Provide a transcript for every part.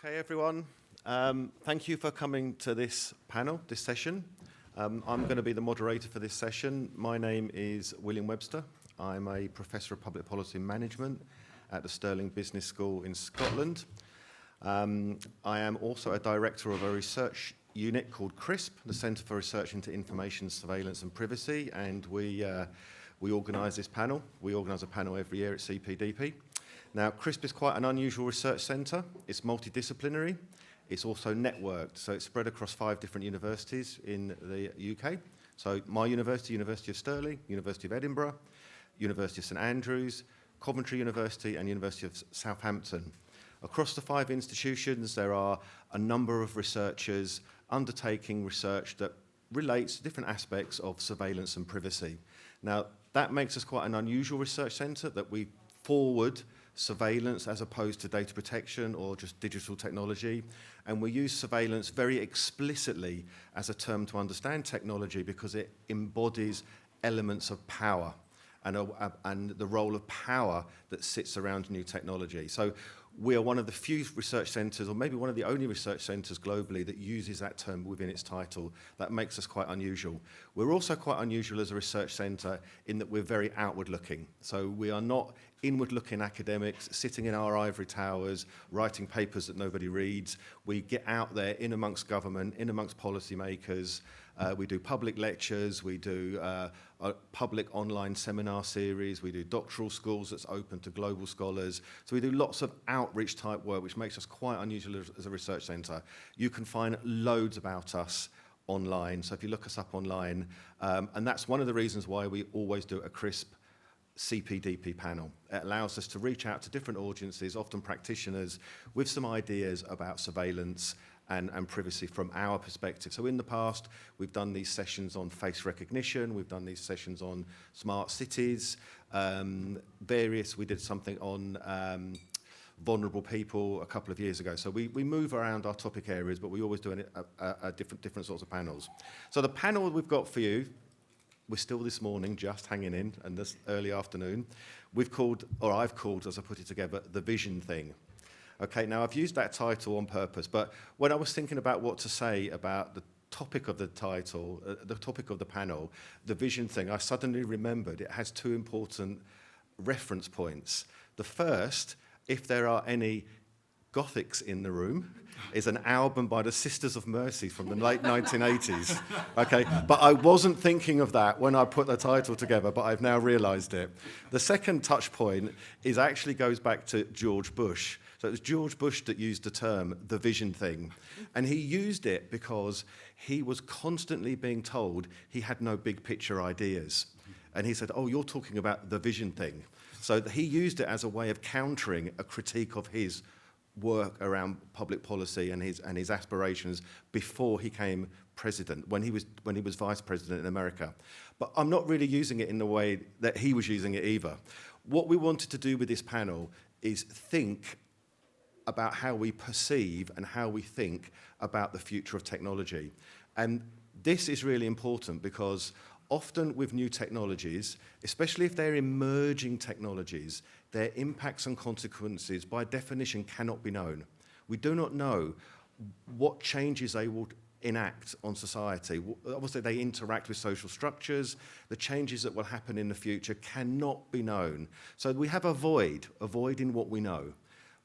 Okay, everyone. Thank you for coming to this panel, this session. I'm going to be the moderator for this session. My name is William Webster. I'm a Professor of Public Policy Management at the Stirling Business School in Scotland. I am also a director of a research unit called CRISP, the Centre for Research into Information, Surveillance and Privacy, and we organise this panel. We organise a panel every year at CPDP. Now, CRISP is quite an unusual research centre. It's multidisciplinary. It's also networked, so it's spread across 5 different universities in the UK. So my university, University of Stirling, University of Edinburgh, University of St Andrews, Coventry University and University of Southampton. Across the 5 institutions, there are a number of researchers undertaking research that relates to different aspects of surveillance and privacy. Now, that makes us quite an unusual research centre, that we forward surveillance as opposed to data protection or just digital technology. And we use surveillance very explicitly as a term to understand technology because it embodies elements of power and the role of power that sits around new technology. So we are one of the few research centres, or maybe one of the only research centres globally that uses that term within its title. That makes us quite unusual. We're also quite unusual as a research centre in that we're very outward-looking. So we are not inward-looking academics sitting in our ivory towers, writing papers that nobody reads. We get out there in amongst government, in amongst policymakers. We do public lectures, we do a public online seminar series, we do doctoral schools that's open to global scholars. So we do lots of outreach type work, which makes us quite unusual as a research centre. You can find loads about us online, so if you look us up online, and that's one of the reasons why we always do a CRISP CPDP panel. It allows us to reach out to different audiences, often practitioners, with some ideas about surveillance and privacy from our perspective. So in the past, we've done these sessions on face recognition, we've done these sessions on smart cities, we did something on vulnerable people a couple of years ago. So we move around our topic areas, but we always do different sorts of panels. So the panel we've got for you, we're still this morning just hanging in, and this early afternoon, I've called, as I put it together, the vision thing. Okay, now I've used that title on purpose, but when I was thinking about what to say about the topic of the title, the topic of the panel, the vision thing, I suddenly remembered it has 2 important reference points. The first, if there are any Gothics in the room, is an album by the Sisters of Mercy from the late 1980s. Okay, but I wasn't thinking of that when I put the title together, but I've now realised it. The second touch point actually goes back to George Bush. So it was George Bush that used the term, the vision thing. And he used it because he was constantly being told he had no big picture ideas. And he said, oh, you're talking about the vision thing. So he used it as a way of countering a critique of his work around public policy and his aspirations before he came president, when he was vice president in America. But I'm not really using it in the way that he was using it either. What we wanted to do with this panel is think about how we perceive and how we think about the future of technology. And this is really important because often with new technologies, especially if they're emerging technologies, their impacts and consequences by definition cannot be known. We do not know what changes they will enact on society. Obviously they interact with social structures. The changes that will happen in the future cannot be known. So we have a void in what we know.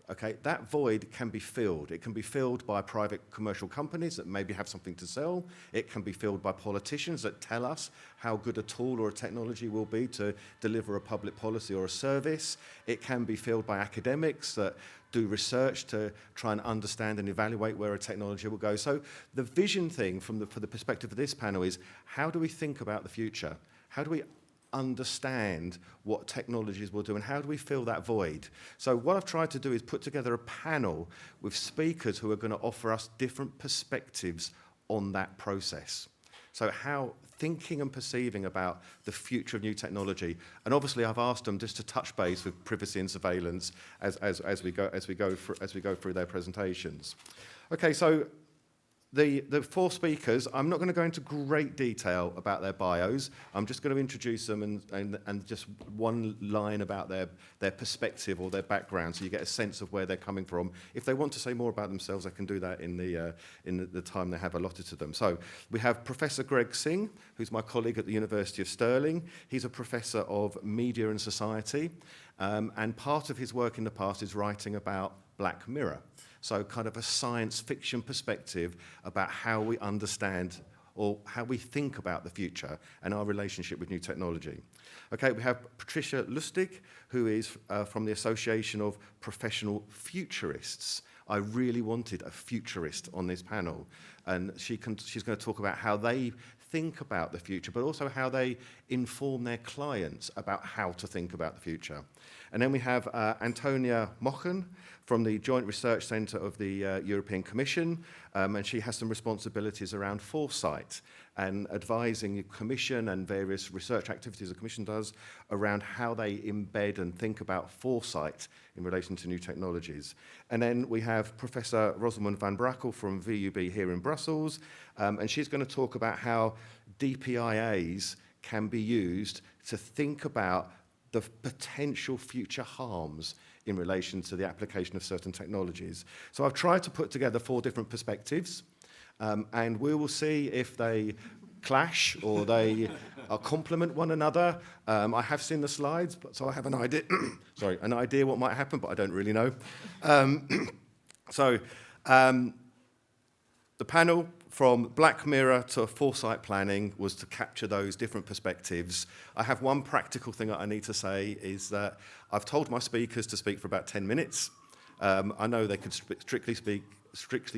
Okay, that void can be filled. It can be filled by private commercial companies that maybe have something to sell. It can be filled by politicians that tell us how good a tool or a technology will be to deliver a public policy or a service. It can be filled by academics that do research to try and understand and evaluate where a technology will go. So the vision thing for the perspective of this panel is, how do we think about the future? How do we understand what technologies will do and how do we fill that void? So what I've tried to do is put together a panel with speakers who are going to offer us different perspectives on that process. So how thinking and perceiving about the future of new technology, and obviously I've asked them just to touch base with privacy and surveillance as we go through their presentations. Okay, so the four speakers, I'm not going to go into great detail about their bios. I'm just going to introduce them and just one line about their perspective or their background, so you get a sense of where they're coming from. If they want to say more about themselves, they can do that in the time they have allotted to them. So we have Professor Greg Singh, who's my colleague at the University of Stirling. He's a professor of media and society, and part of his work in the past is writing about Black Mirror. So kind of a science fiction perspective about how we understand or how we think about the future and our relationship with new technology. Okay, we have Patricia Lustig, who is from the Association of Professional Futurists. I really wanted a futurist on this panel, and she's going to talk about how they think about the future, but also how they inform their clients about how to think about the future. And then we have Antonia Mochen from the Joint Research Centre of the European Commission, and she has some responsibilities around Foresight and advising the Commission and various research activities the Commission does around how they embed and think about foresight in relation to new technologies. And then we have Professor Rosamund van Brakel from VUB here in Brussels, and she's going to talk about how DPIAs can be used to think about the potential future harms in relation to the application of certain technologies. So I've tried to put together 4 different perspectives, and we will see if they clash or they complement one another. I have seen the slides, so I have an idea. Sorry, an idea what might happen, but I don't really know. The panel from Black Mirror to Foresight planning was to capture those different perspectives. I have one practical thing that I need to say is that I've told my speakers to speak for about 10 minutes. I know they could strictly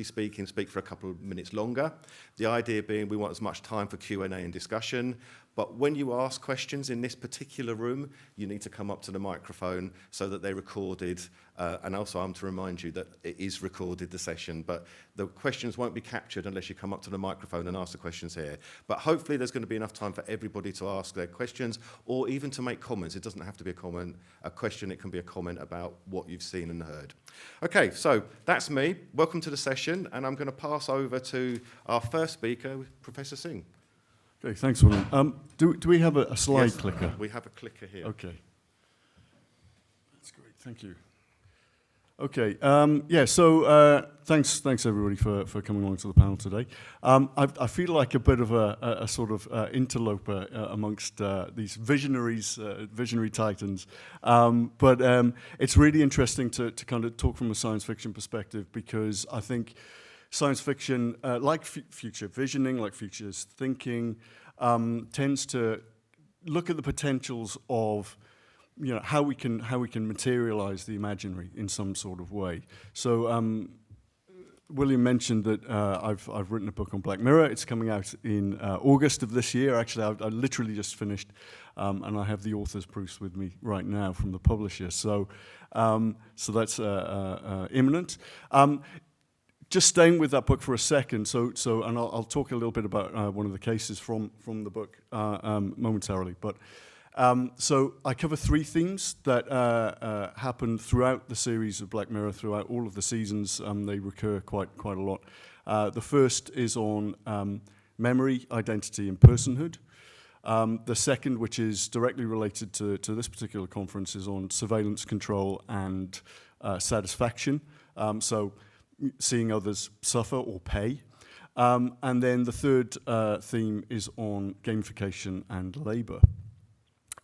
speaking, speak for a couple of minutes longer. The idea being we want as much time for Q&A and discussion, but when you ask questions in this particular room, you need to come up to the microphone so that they're recorded, and also I'm to remind you that it is recorded, the session, but the questions won't be captured unless you come up to the microphone and ask the questions here. But hopefully there's going to be enough time for everybody to ask their questions or even to make comments. It doesn't have to be a question, it can be a comment about what you've seen and heard. Okay, so that's me. Welcome to the session, and I'm going to pass over to our first speaker, Professor Singh. Okay, thanks, William. Do we have a slide clicker? We have a clicker here. Okay. That's great, thank you. Okay, thanks everybody for coming along to the panel today. I feel like a bit of a sort of interloper amongst these visionary titans, but it's really interesting to kind of talk from a science fiction perspective, because I think science fiction, like future visioning, like futures thinking, tends to look at the potentials of, you know, how we can materialize the imaginary in some sort of way. So William mentioned that I've written a book on Black Mirror. It's coming out in August of this year. Actually, I literally just finished, and I have the author's proofs with me right now from the publisher. So that's imminent. Just staying with that book for a second, and I'll talk a little bit about one of the cases from the book momentarily. But so I cover 3 themes that happen throughout the series of Black Mirror, throughout all of the seasons. They recur quite a lot. The first is on memory, identity, and personhood. The second, which is directly related to this particular conference, is on surveillance, control, and satisfaction. So seeing others suffer or pay. And then the third theme is on gamification and labor.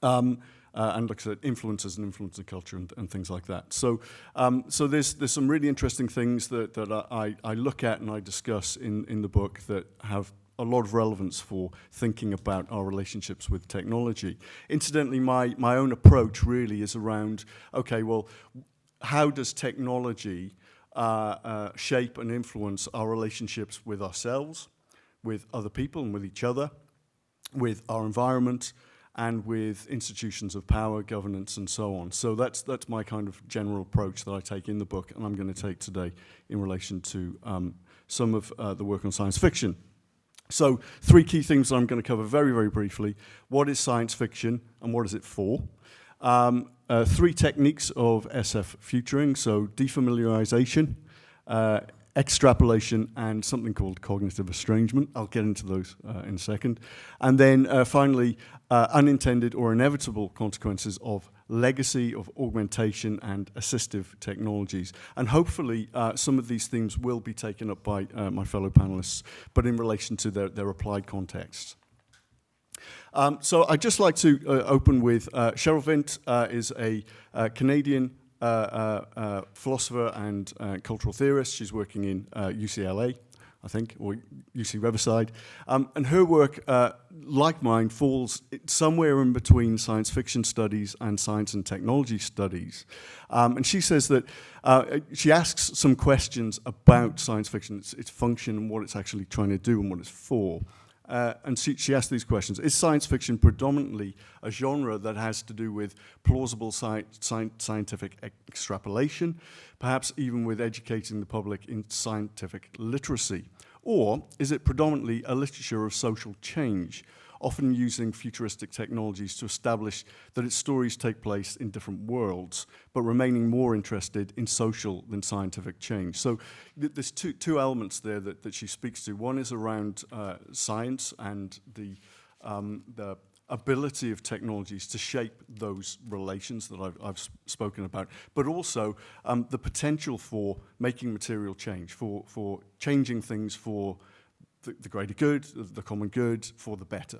And like I said, influencers and influencer culture and things like that. So there's some really interesting things that I look at and I discuss in the book that have a lot of relevance for thinking about our relationships with technology. Incidentally, my own approach really is around, okay, well, how does technology shape and influence our relationships with ourselves, with other people and with each other, with our environment, and with institutions of power, governance, and so on. So that's my kind of general approach that I take in the book, and I'm going to take today in relation to some of the work on science fiction. So 3 key things that I'm going to cover very, very briefly. What is science fiction, and what is it for? 3 techniques of SF futuring, so defamiliarization, extrapolation, and something called cognitive estrangement. I'll get into those in a second. And then finally, unintended or inevitable consequences of legacy, of augmentation, and assistive technologies. And hopefully, some of these themes will be taken up by my fellow panelists, but in relation to their applied contexts. So I'd just like to open with Cheryl Vint is a Canadian philosopher and cultural theorist. She's working in UCLA, I think, or UC Riverside. And her work, like mine, falls somewhere in between science fiction studies and science and technology studies. And she says that she asks some questions about science fiction, its function and what it's actually trying to do and what it's for. And she asked these questions. Is science fiction predominantly a genre that has to do with plausible scientific extrapolation, perhaps even with educating the public in scientific literacy? Or is it predominantly a literature of social change, often using futuristic technologies to establish that its stories take place in different worlds, but remaining more interested in social than scientific change? So there's two elements there that she speaks to. One is around science and the ability of technologies to shape those relations that I've spoken about, but also the potential for making material change, for changing things for the greater good, the common good, for the better.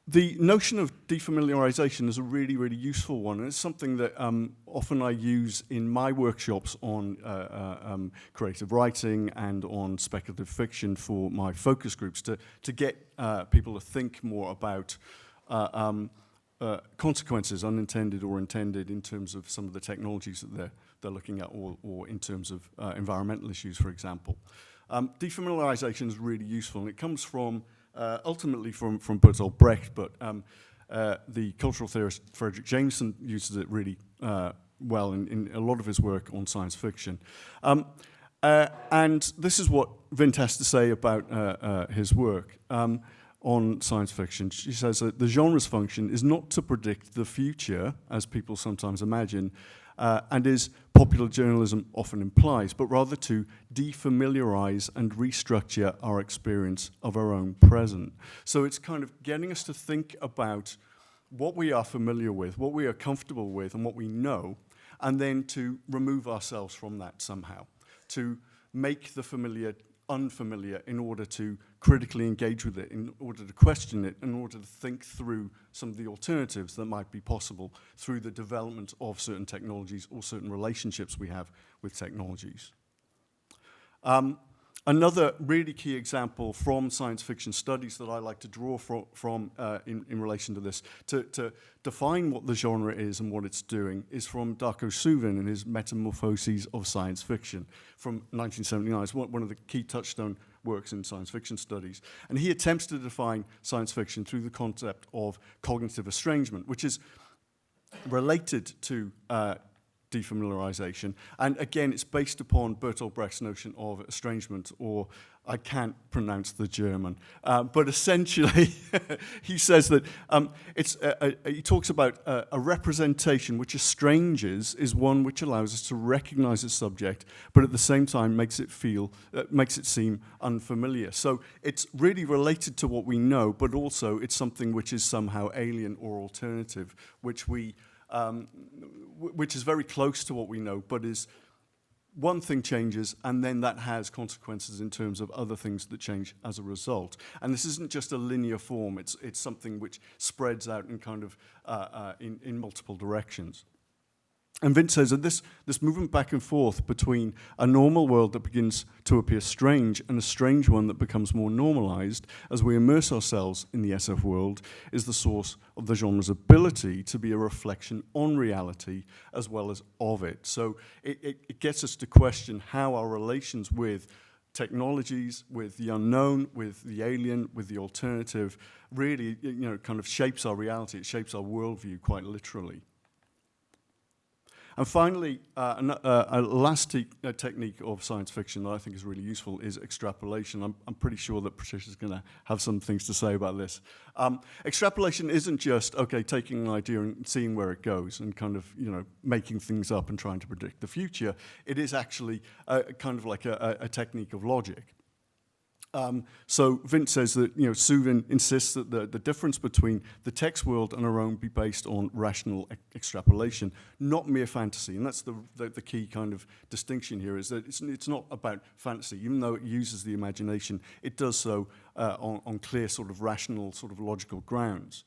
The notion of defamiliarization is a really, really useful one, and it's something that often I use in my workshops on creative writing and on speculative fiction for my focus groups to get people to think more about consequences, unintended or intended, in terms of some of the technologies that they're looking at, or in terms of environmental issues, for example. Defamiliarization is really useful, and it comes from ultimately from Bertolt Brecht, but the cultural theorist Frederick Jameson uses it really well in a lot of his work on science fiction. And this is what Vint has to say about his work on science fiction. She says that the genre's function is not to predict the future, as people sometimes imagine, and as popular journalism often implies, but rather to defamiliarize and restructure our experience of our own present. So it's kind of getting us to think about what we are familiar with, what we are comfortable with, and what we know, and then to remove ourselves from that somehow, to make the familiar unfamiliar in order to critically engage with it, in order to question it, in order to think through some of the alternatives that might be possible through the development of certain technologies or certain relationships we have with technologies. Another really key example from science fiction studies that I like to draw from in relation to this, to define what the genre is and what it's doing, is from Darko Suvin in his Metamorphoses of Science Fiction from 1979. It's one of the key touchstone works in science fiction studies. And he attempts to define science fiction through the concept of cognitive estrangement, which is related to defamiliarization. And again, it's based upon Bertolt Brecht's notion of estrangement, or I can't pronounce the German. But essentially, he says that he talks about a representation which estranges is one which allows us to recognize its subject, but at the same time makes it seem unfamiliar. So it's really related to what we know, but also it's something which is somehow alien or alternative, which is very close to what we know, but is one thing changes, and then that has consequences in terms of other things that change as a result. And this isn't just a linear form; it's something which spreads out in kind of in multiple directions. And Vint says that this movement back and forth between a normal world that begins to appear strange and a strange one that becomes more normalized as we immerse ourselves in the SF world is the source of the genre's ability to be a reflection on reality as well as of it. So it gets us to question how our relations with technologies, with the unknown, with the alien, with the alternative, really, kind of shapes our reality. It shapes our worldview quite literally. And finally, a last technique of science fiction that I think is really useful is extrapolation. I'm pretty sure that Patricia's going to have some things to say about this. Extrapolation isn't just, okay, taking an idea and seeing where it goes and kind of, making things up and trying to predict the future. It is actually kind of like a technique of logic. So Vince says that Suvin insists that the difference between the text world and our own be based on rational extrapolation, not mere fantasy. And that's the key kind of distinction here, is that it's not about fantasy. Even though it uses the imagination, it does so on clear sort of rational, sort of logical grounds.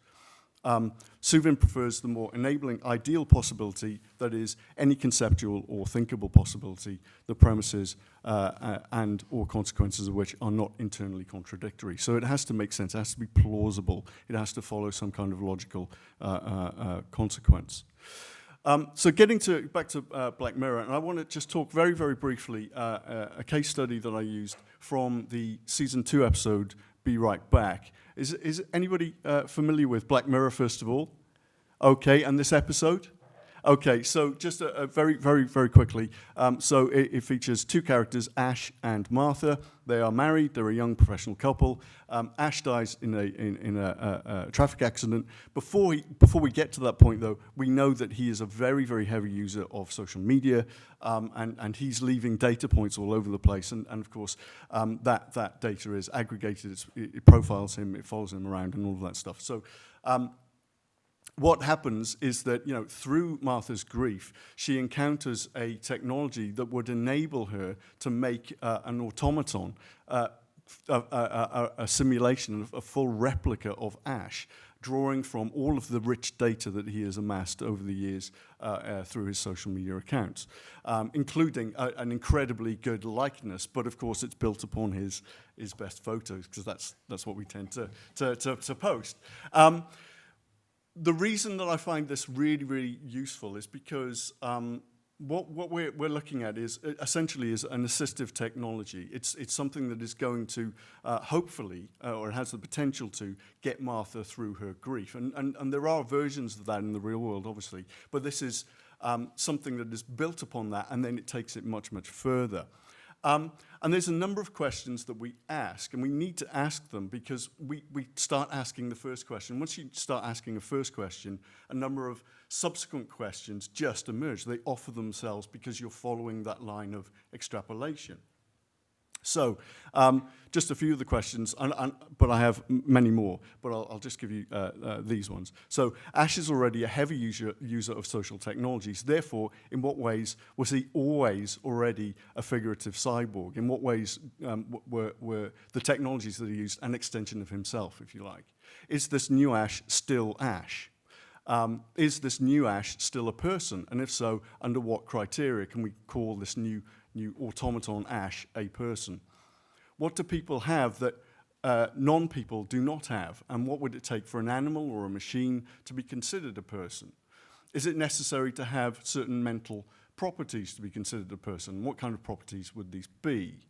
Suvin prefers the more enabling ideal possibility, that is, any conceptual or thinkable possibility, the premises and or consequences of which are not internally contradictory. So it has to make sense, it has to be plausible, it has to follow some kind of logical consequence. So getting back to Black Mirror, and I want to just talk very, very briefly a case study that I used from the season 2 episode, Be Right Back. Is anybody familiar with Black Mirror, first of all? Okay, and this episode? Okay, so just very, very, very quickly. So it features 2 characters, Ash and Martha. They are married. They're a young professional couple. Ash dies in a traffic accident. Before we get to that point, though, we know that he is a very, very heavy user of social media, and he's leaving data points all over the place. And of course, that data is aggregated. It profiles him. It follows him around, and all of that stuff. So. What happens is that, through Martha's grief, she encounters a technology that would enable her to make an automaton, a simulation, a full replica of Ash, drawing from all of the rich data that he has amassed over the years through his social media accounts, including an incredibly good likeness. But of course, it's built upon his best photos, because that's what we tend to post. The reason that I find this really, really useful is because what we're looking at is essentially is an assistive technology. It's something that is going to hopefully, or it has the potential to, get Martha through her grief. And there are versions of that in the real world, obviously, but this is something that is built upon that, and then it takes it much, much further. And there's a number of questions that we ask, and we need to ask them because we start asking the first question. Once you start asking a first question, a number of subsequent questions just emerge. They offer themselves because you're following that line of extrapolation. So, just a few of the questions, but I have many more, but I'll just give you these ones. So, Ash is already a heavy user of social technologies. Therefore, in what ways was he always already a figurative cyborg? In what ways were the technologies that he used an extension of himself, if you like? Is this new Ash still Ash? Is this new Ash still a person? And if so, under what criteria can we call this new automaton Ash a person? What do people have that non-people do not have? And what would it take for an animal or a machine to be considered a person? Is it necessary to have certain mental properties to be considered a person? What kind of properties would these be?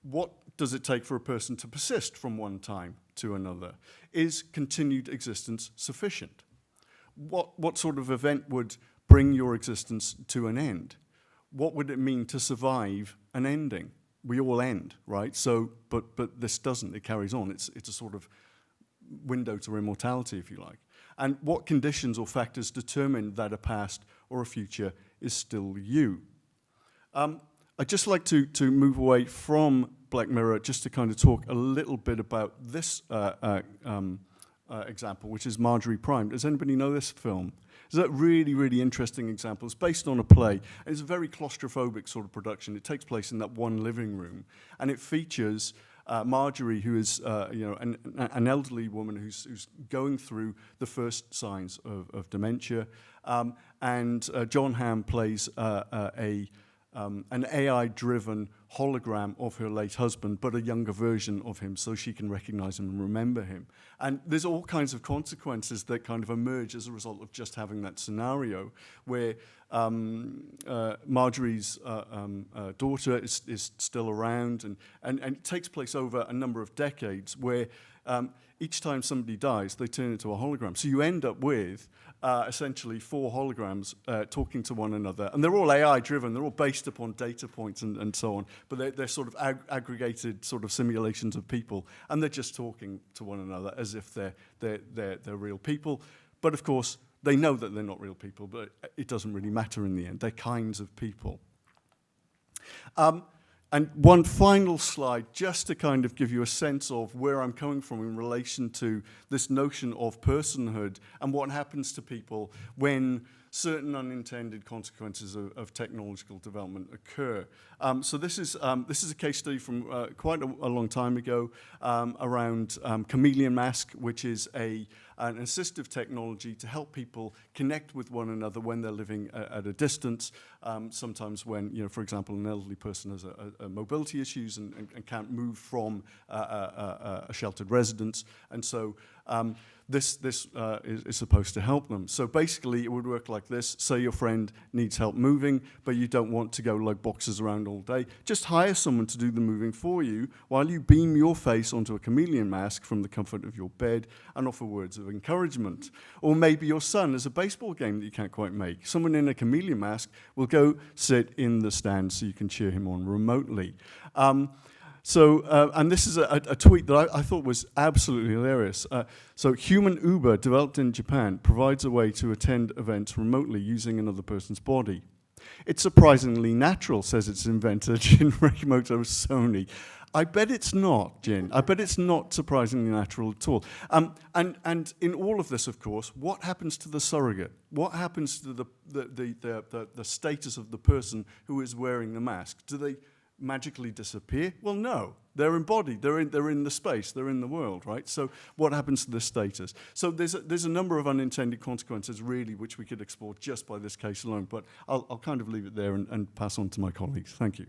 What does it take for a person to persist from one time to another? Is continued existence sufficient? What sort of event would bring your existence to an end? What would it mean to survive an ending? We all end, right? So, but this doesn't. It carries on. It's a sort of window to immortality, if you like. And what conditions or factors determine that a past or a future is still you? I'd just like to move away from Black Mirror just to kind of talk a little bit about this example, which is Marjorie Prime. Does anybody know this film? It's a really, really interesting example. It's based on a play. It's a very claustrophobic sort of production. It takes place in that one living room, and it features Marjorie, who is an elderly woman who's going through the first signs of dementia, and John Hamm plays an AI-driven hologram of her late husband, but a younger version of him, so she can recognize him and remember him. And there's all kinds of consequences that kind of emerge as a result of just having that scenario, where Marjorie's daughter is still around, and it takes place over a number of decades, where each time somebody dies, they turn into a hologram. So you end up with essentially 4 holograms talking to one another. And they're all AI-driven. They're all based upon data points and so on. But they're sort of aggregated sort of simulations of people. And they're just talking to one another as if they're real people. But, of course, they know that they're not real people. But it doesn't really matter in the end. They're kinds of people. And one final slide, just to kind of give you a sense of where I'm coming from in relation to this notion of personhood and what happens to people when certain unintended consequences of technological development occur. So this is a case study from quite a long time ago around Chameleon Mask, which is an assistive technology to help people connect with one another when they're living at a distance. Sometimes when, for example, an elderly person has a mobility issues and can't move from a sheltered residence. And so this is supposed to help them. So basically, it would work like this. Say your friend needs help moving, but you don't want to go lug boxes around all day. Just hire someone to do the moving for you while you beam your face onto a chameleon mask from the comfort of your bed and offer words of encouragement. Or maybe your son has a baseball game that you can't quite make. Someone in a chameleon mask will go sit in the stand so you can cheer him on remotely. And this is a tweet that I thought was absolutely hilarious. So Human Uber, developed in Japan, provides a way to attend events remotely using another person's body. It's surprisingly natural, says its inventor, Jin Rekimoto Sony. I bet it's not, Jin. I bet it's not surprisingly natural at all. And in all of this, of course, what happens to the surrogate? What happens to the status of the person who is wearing the mask? Do they magically disappear? Well, no. They're embodied. They're in the space. They're in the world, right? So what happens to this status? So there's a number of unintended consequences, really, which we could explore just by this case alone. But I'll kind of leave it there and pass on to my colleagues. Thank you.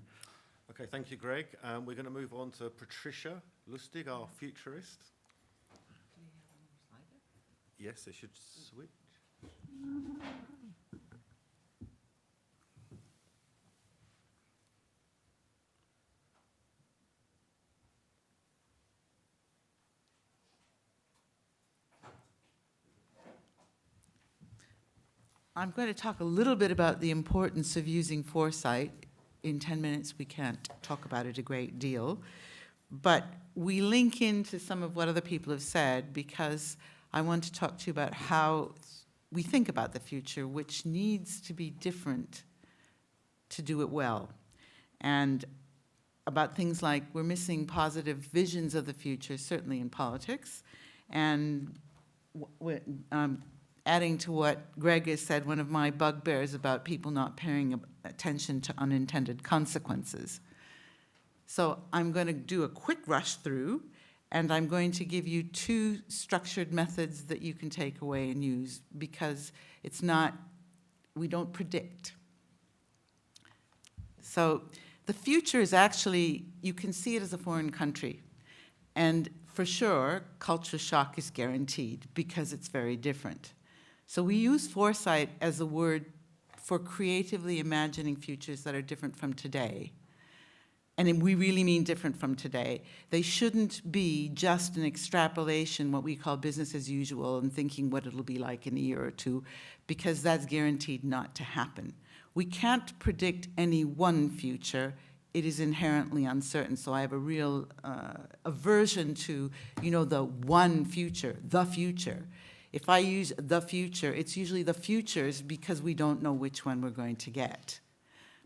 Okay, thank you, Greg. We're going to move on to Patricia Lustig, our futurist. Yes, it should switch. I'm going to talk a little bit about the importance of using Foresight. In 10 minutes, we can't talk about it a great deal. But we link into some of what other people have said because I want to talk to you about how we think about the future, which needs to be different to do it well. And about things like we're missing positive visions of the future, certainly in politics. And adding to what Greg has said, one of my bugbears about people not paying attention to unintended consequences. So I'm going to do a quick rush through, and I'm going to give you 2 structured methods that you can take away and use because we don't predict. So the future is actually, you can see it as a foreign country. And for sure, culture shock is guaranteed because it's very different. So we use foresight as a word for creatively imagining futures that are different from today. And we really mean different from today. They shouldn't be just an extrapolation, what we call business as usual, and thinking what it'll be like in a year or 2, because that's guaranteed not to happen. We can't predict any one future. It is inherently uncertain. So I have a real aversion to, the one future, the future. If I use the future, it's usually the futures because we don't know which one we're going to get.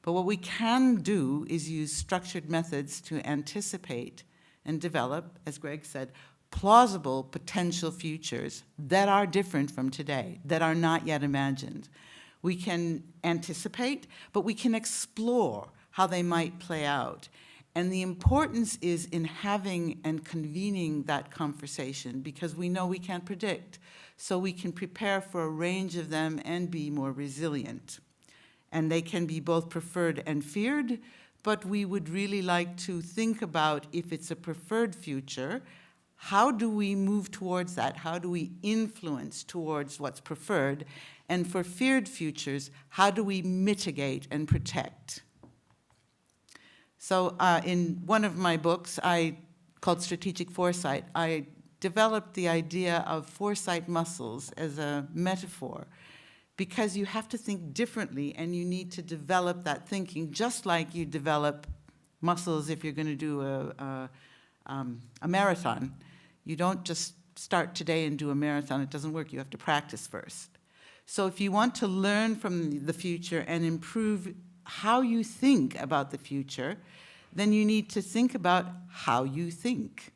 But what we can do is use structured methods to anticipate and develop, as Greg said, plausible potential futures that are different from today, that are not yet imagined. We can anticipate, but we can explore how they might play out. And the importance is in having and convening that conversation because we know we can't predict. So we can prepare for a range of them and be more resilient. And they can be both preferred and feared, but we would really like to think about, if it's a preferred future, how do we move towards that? How do we influence towards what's preferred? And for feared futures, how do we mitigate and protect? So in one of my books, called Strategic Foresight, I developed the idea of foresight muscles as a metaphor, because you have to think differently and you need to develop that thinking, just like you develop muscles if you're going to do a marathon. You don't just start today and do a marathon. It doesn't work. You have to practice first. So if you want to learn from the future and improve how you think about the future, then you need to think about how you think.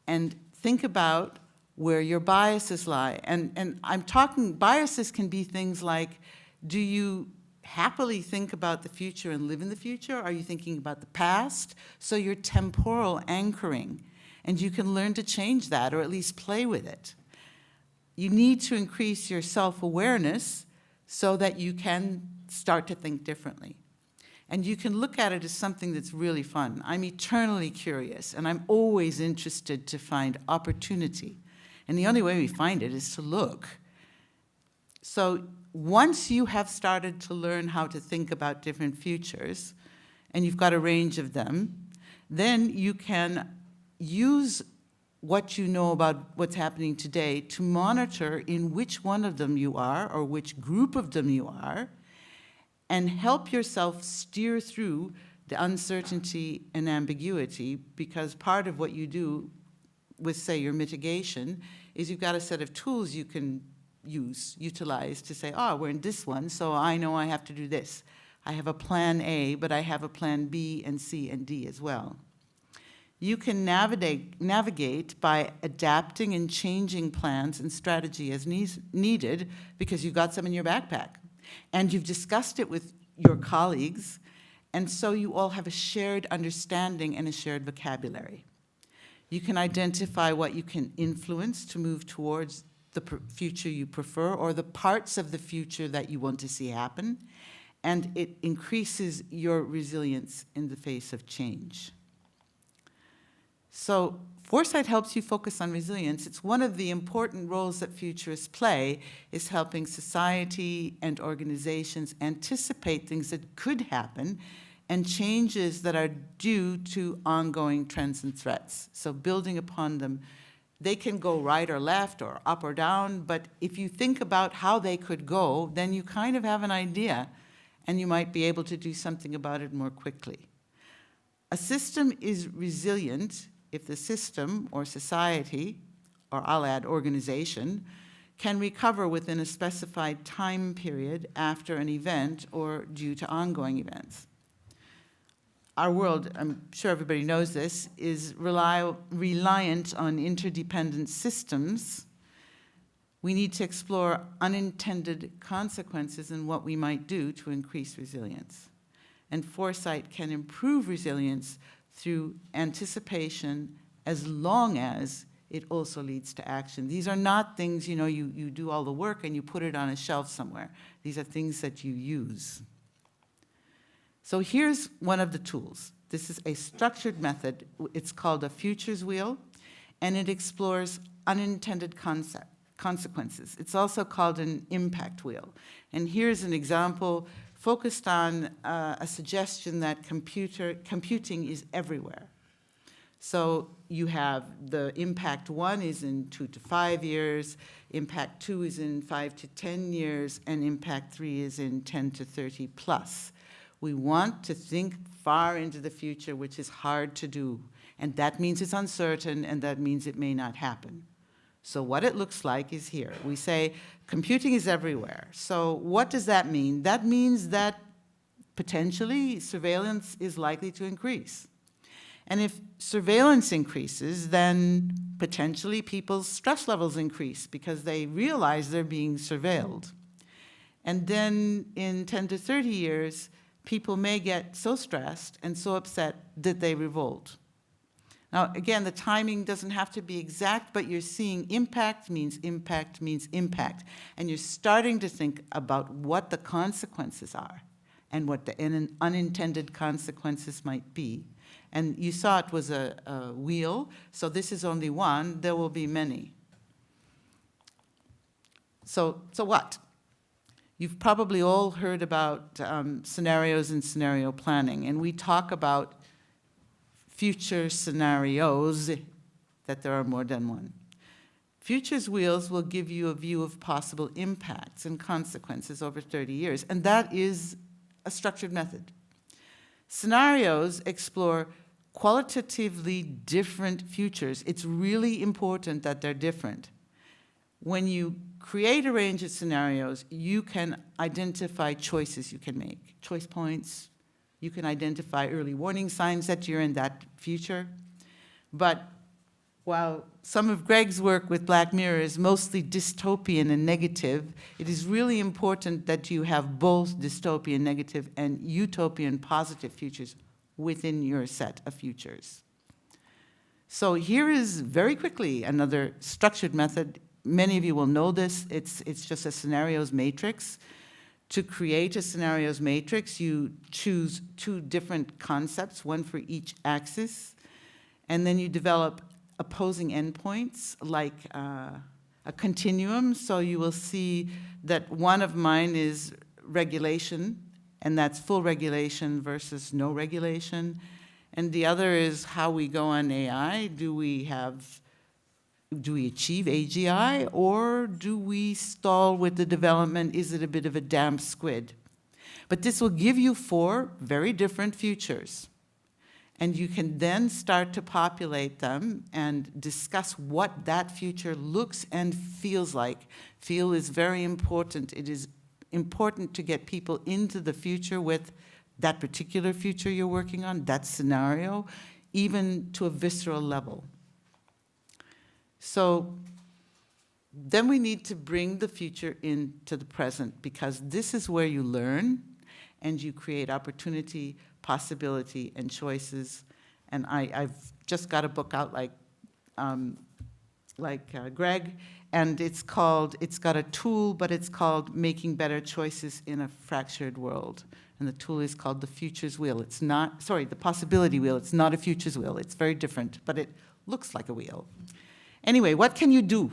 And think about where your biases lie. And I'm talking, biases can be things like, do you happily think about the future and live in the future? Are you thinking about the past? So you're temporal anchoring, and you can learn to change that, or at least play with it. You need to increase your self-awareness so that you can start to think differently. And you can look at it as something that's really fun. I'm eternally curious, and I'm always interested to find opportunity. And the only way we find it is to look. So once you have started to learn how to think about different futures, and you've got a range of them, then you can use what you know about what's happening today to monitor in which one of them you are, or which group of them you are, and help yourself steer through the uncertainty and ambiguity, because part of what you do with, say, your mitigation is you've got a set of tools you can utilize to say, oh, we're in this one, so I know I have to do this. I have a plan A, but I have a plan B and C and D as well. You can navigate by adapting and changing plans and strategy as needed, because you've got some in your backpack. And you've discussed it with your colleagues, and so you all have a shared understanding and a shared vocabulary. You can identify what you can influence to move towards the future you prefer, or the parts of the future that you want to see happen, and it increases your resilience in the face of change. So foresight helps you focus on resilience. It's one of the important roles that futurists play, is helping society and organizations anticipate things that could happen and changes that are due to ongoing trends and threats. So building upon them, they can go right or left or up or down, but if you think about how they could go, then you kind of have an idea, and you might be able to do something about it more quickly. A system is resilient if the system or society, or I'll add organization, can recover within a specified time period after an event or due to ongoing events. Our world, I'm sure everybody knows this, is reliant on interdependent systems. We need to explore unintended consequences and what we might do to increase resilience. And foresight can improve resilience through anticipation, as long as it also leads to action. These are not things, you do all the work and you put it on a shelf somewhere. These are things that you use. So here's one of the tools. This is a structured method. It's called a futures wheel, and it explores unintended consequences. It's also called an impact wheel. And here's an example focused on a suggestion that computing is everywhere. So you have the impact 1 is in 2 to 5 years, impact 2 is in 5 to 10 years, and impact 3 is in 10 to 30 plus. We want to think far into the future, which is hard to do. And that means it's uncertain, and that means it may not happen. So what it looks like is here. We say computing is everywhere. So what does that mean? That means that potentially surveillance is likely to increase. And if surveillance increases, then potentially people's stress levels increase because they realize they're being surveilled. And then in 10 to 30 years, people may get so stressed and so upset that they revolt. Now, again, the timing doesn't have to be exact, but you're seeing impact means impact means impact. And you're starting to think about what the consequences are. and what the unintended consequences might be. And you saw it was a wheel, so this is only one, there will be many. So what? You've probably all heard about scenarios and scenario planning, and we talk about future scenarios, that there are more than one. Futures wheels will give you a view of possible impacts and consequences over 30 years, and that is a structured method. Scenarios explore qualitatively different futures. It's really important that they're different. When you create a range of scenarios, you can identify choices you can make, choice points. You can identify early warning signs that you're in that future. But while some of Greg's work with Black Mirror is mostly dystopian and negative, it is really important that you have both dystopian negative and utopian positive futures within your set of futures. So here is, very quickly, another structured method. Many of you will know this. It's just a scenarios matrix. To create a scenarios matrix, you choose two different concepts, one for each axis, and then you develop opposing endpoints, like a continuum. So you will see that one of mine is regulation, and that's full regulation versus no regulation. And the other is how we go on AI. Do we achieve AGI, or do we stall with the development? Is it a bit of a damp squid? But this will give you 4 very different futures. And you can then start to populate them and discuss what that future looks and feels like. Feel is very important. It is important to get people into the future with that particular future you're working on, that scenario, even to a visceral level. So then we need to bring the future into the present, because this is where you learn and you create opportunity, possibility, and choices. And I've just got a book out like Greg, and it's got a tool, but it's called Making Better Choices in a Fractured World. And the tool is called the Futures Wheel. It's not, sorry, the Possibility Wheel. It's not a Futures Wheel. It's very different, but it looks like a wheel. Anyway, what can you do?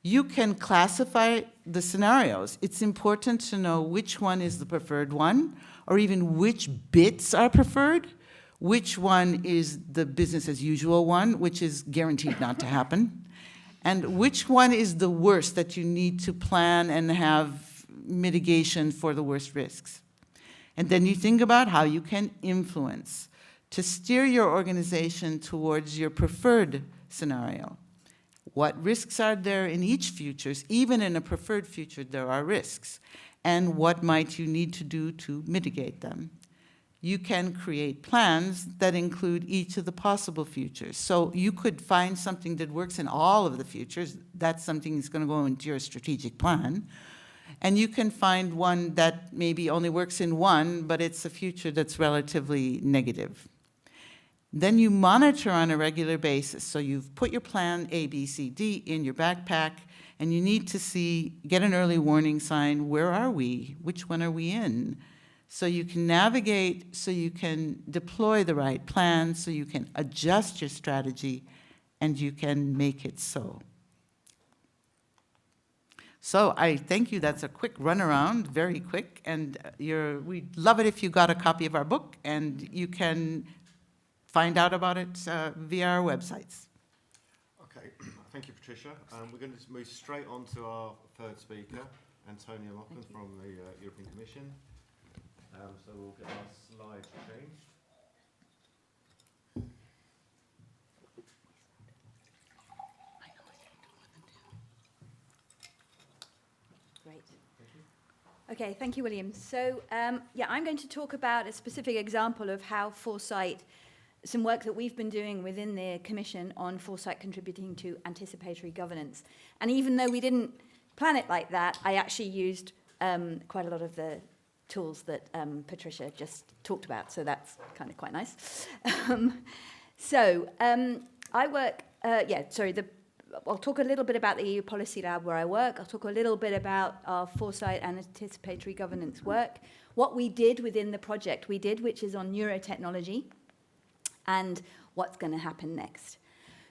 You can classify the scenarios. It's important to know which one is the preferred one, or even which bits are preferred, which one is the business as usual one, which is guaranteed not to happen, and which one is the worst that you need to plan and have mitigation for the worst risks. And then you think about how you can influence to steer your organization towards your preferred scenario. What risks are there in each future? Even in a preferred future, there are risks. And what might you need to do to mitigate them? You can create plans that include each of the possible futures. So you could find something that works in all of the futures. That's something that's going to go into your strategic plan. And you can find one that maybe only works in one, but it's a future that's relatively negative. Then you monitor on a regular basis. So you've put your plan A, B, C, D in your backpack, and you need to get an early warning sign. Where are we? Which one are we in? So you can navigate, so you can deploy the right plan, so you can adjust your strategy, and you can make it so. So I thank you. That's a quick runaround, very quick. And we'd love it if you got a copy of our book, and you can find out about it via our websites. Okay, thank you, Patricia. We're going to move straight on to our third speaker, Antonia Lachlan from the European Commission. So we'll get our slides changed. Great. Okay, thank you, William. So, yeah, I'm going to talk about a specific example of how Foresight, some work that we've been doing within the Commission on Foresight contributing to anticipatory governance. And even though we didn't plan it like that, I actually used quite a lot of the tools that Patricia just talked about, so that's kind of quite nice. I work, I'll talk a little bit about the EU Policy Lab where I work. I'll talk a little bit about our Foresight and anticipatory governance work. what we did within the project we did, which is on neurotechnology, and what's going to happen next.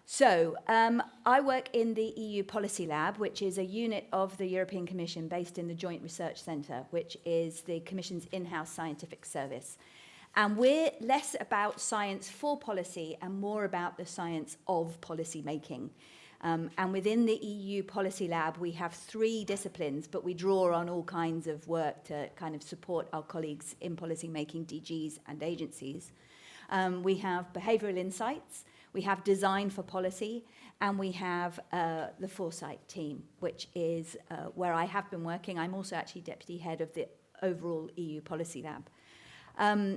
So I work in the EU Policy Lab, which is a unit of the European Commission based in the Joint Research Centre, which is the Commission's in-house scientific service. And we're less about science for policy and more about the science of policy making. And within the EU Policy Lab, we have 3 disciplines, but we draw on all kinds of work to kind of support our colleagues in policy making DGs and agencies. We have behavioural insights, we have design for policy, and we have the Foresight team, which is where I have been working. I'm also actually deputy head of the overall EU Policy Lab.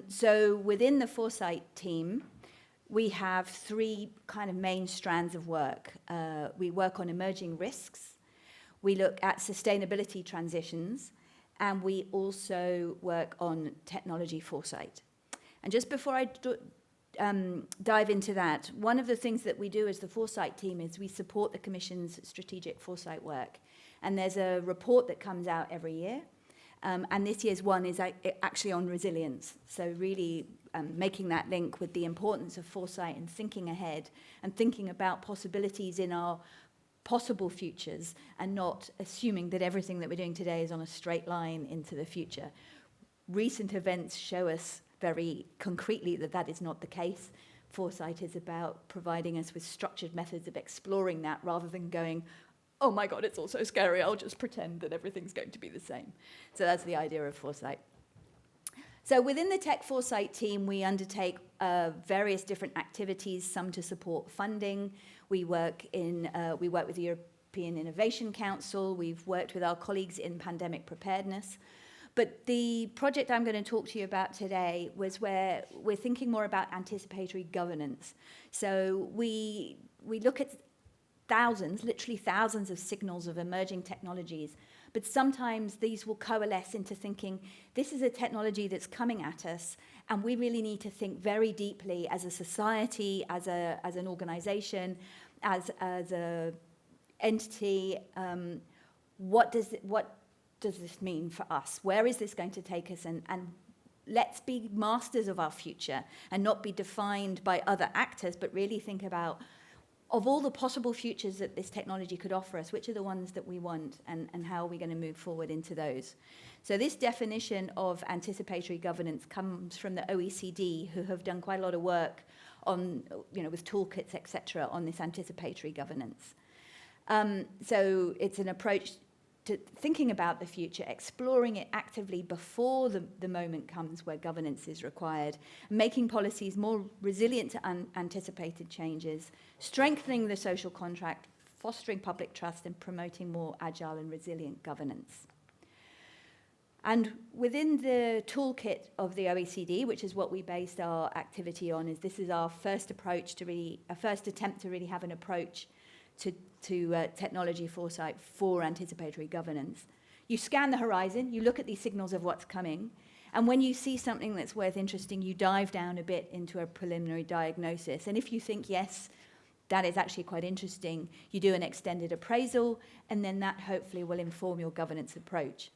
So within the Foresight team, we have 3 kind of main strands of work. We work on emerging risks, we look at sustainability transitions, and we also work on technology foresight. And just before I dive into that, one of the things that we do as the Foresight team is we support the Commission's strategic foresight work. And there's a report that comes out every year. And this year's one is actually on resilience. So really making that link with the importance of foresight and thinking ahead and thinking about possibilities in our possible futures and not assuming that everything that we're doing today is on a straight line into the future. Recent events show us very concretely that that is not the case. Foresight is about providing us with structured methods of exploring that rather than going, oh my God, it's all so scary, I'll just pretend that everything's going to be the same. So that's the idea of Foresight. So within the Tech Foresight team, we undertake various different activities, some to support funding. We work with the European Innovation Council. We've worked with our colleagues in pandemic preparedness. But the project I'm going to talk to you about today was where we're thinking more about anticipatory governance. So we look at thousands, literally thousands of signals of emerging technologies, but sometimes these will coalesce into thinking, this is a technology that's coming at us, and we really need to think very deeply as a society, as an organization, as a entity, what does this mean for us? Where is this going to take us? And let's be masters of our future and not be defined by other actors, but really think about, of all the possible futures that this technology could offer us, which are the ones that we want, and how are we going to move forward into those? So this definition of anticipatory governance comes from the OECD, who have done quite a lot of work on, with toolkits, etc., on this anticipatory governance. So it's an approach to thinking about the future, exploring it actively before the moment comes where governance is required, making policies more resilient to unanticipated changes, strengthening the social contract, fostering public trust, and promoting more agile and resilient governance. And within the toolkit of the OECD, which is what we based our activity on, this is our first attempt to really have an approach to technology foresight for anticipatory governance. You scan the horizon, you look at these signals of what's coming, and when you see something that's worth interesting, you dive down a bit into a preliminary diagnosis. And if you think, yes, that is actually quite interesting, you do an extended appraisal, and then that hopefully will inform your governance approach.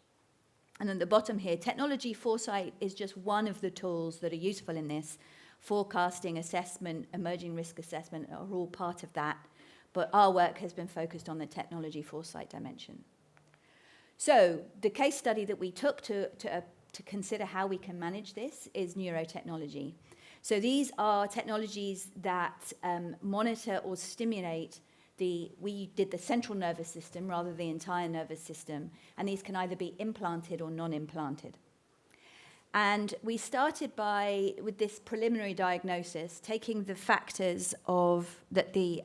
And at the bottom here, technology foresight is just one of the tools that are useful in this. Forecasting, assessment, emerging risk assessment are all part of that. But our work has been focused on the technology foresight dimension. So the case study that we took to consider how we can manage this is neurotechnology. So these are technologies that monitor or stimulate we did the central nervous system rather than the entire nervous system, and these can either be implanted or non-implanted. And we started with this preliminary diagnosis, taking the factors that the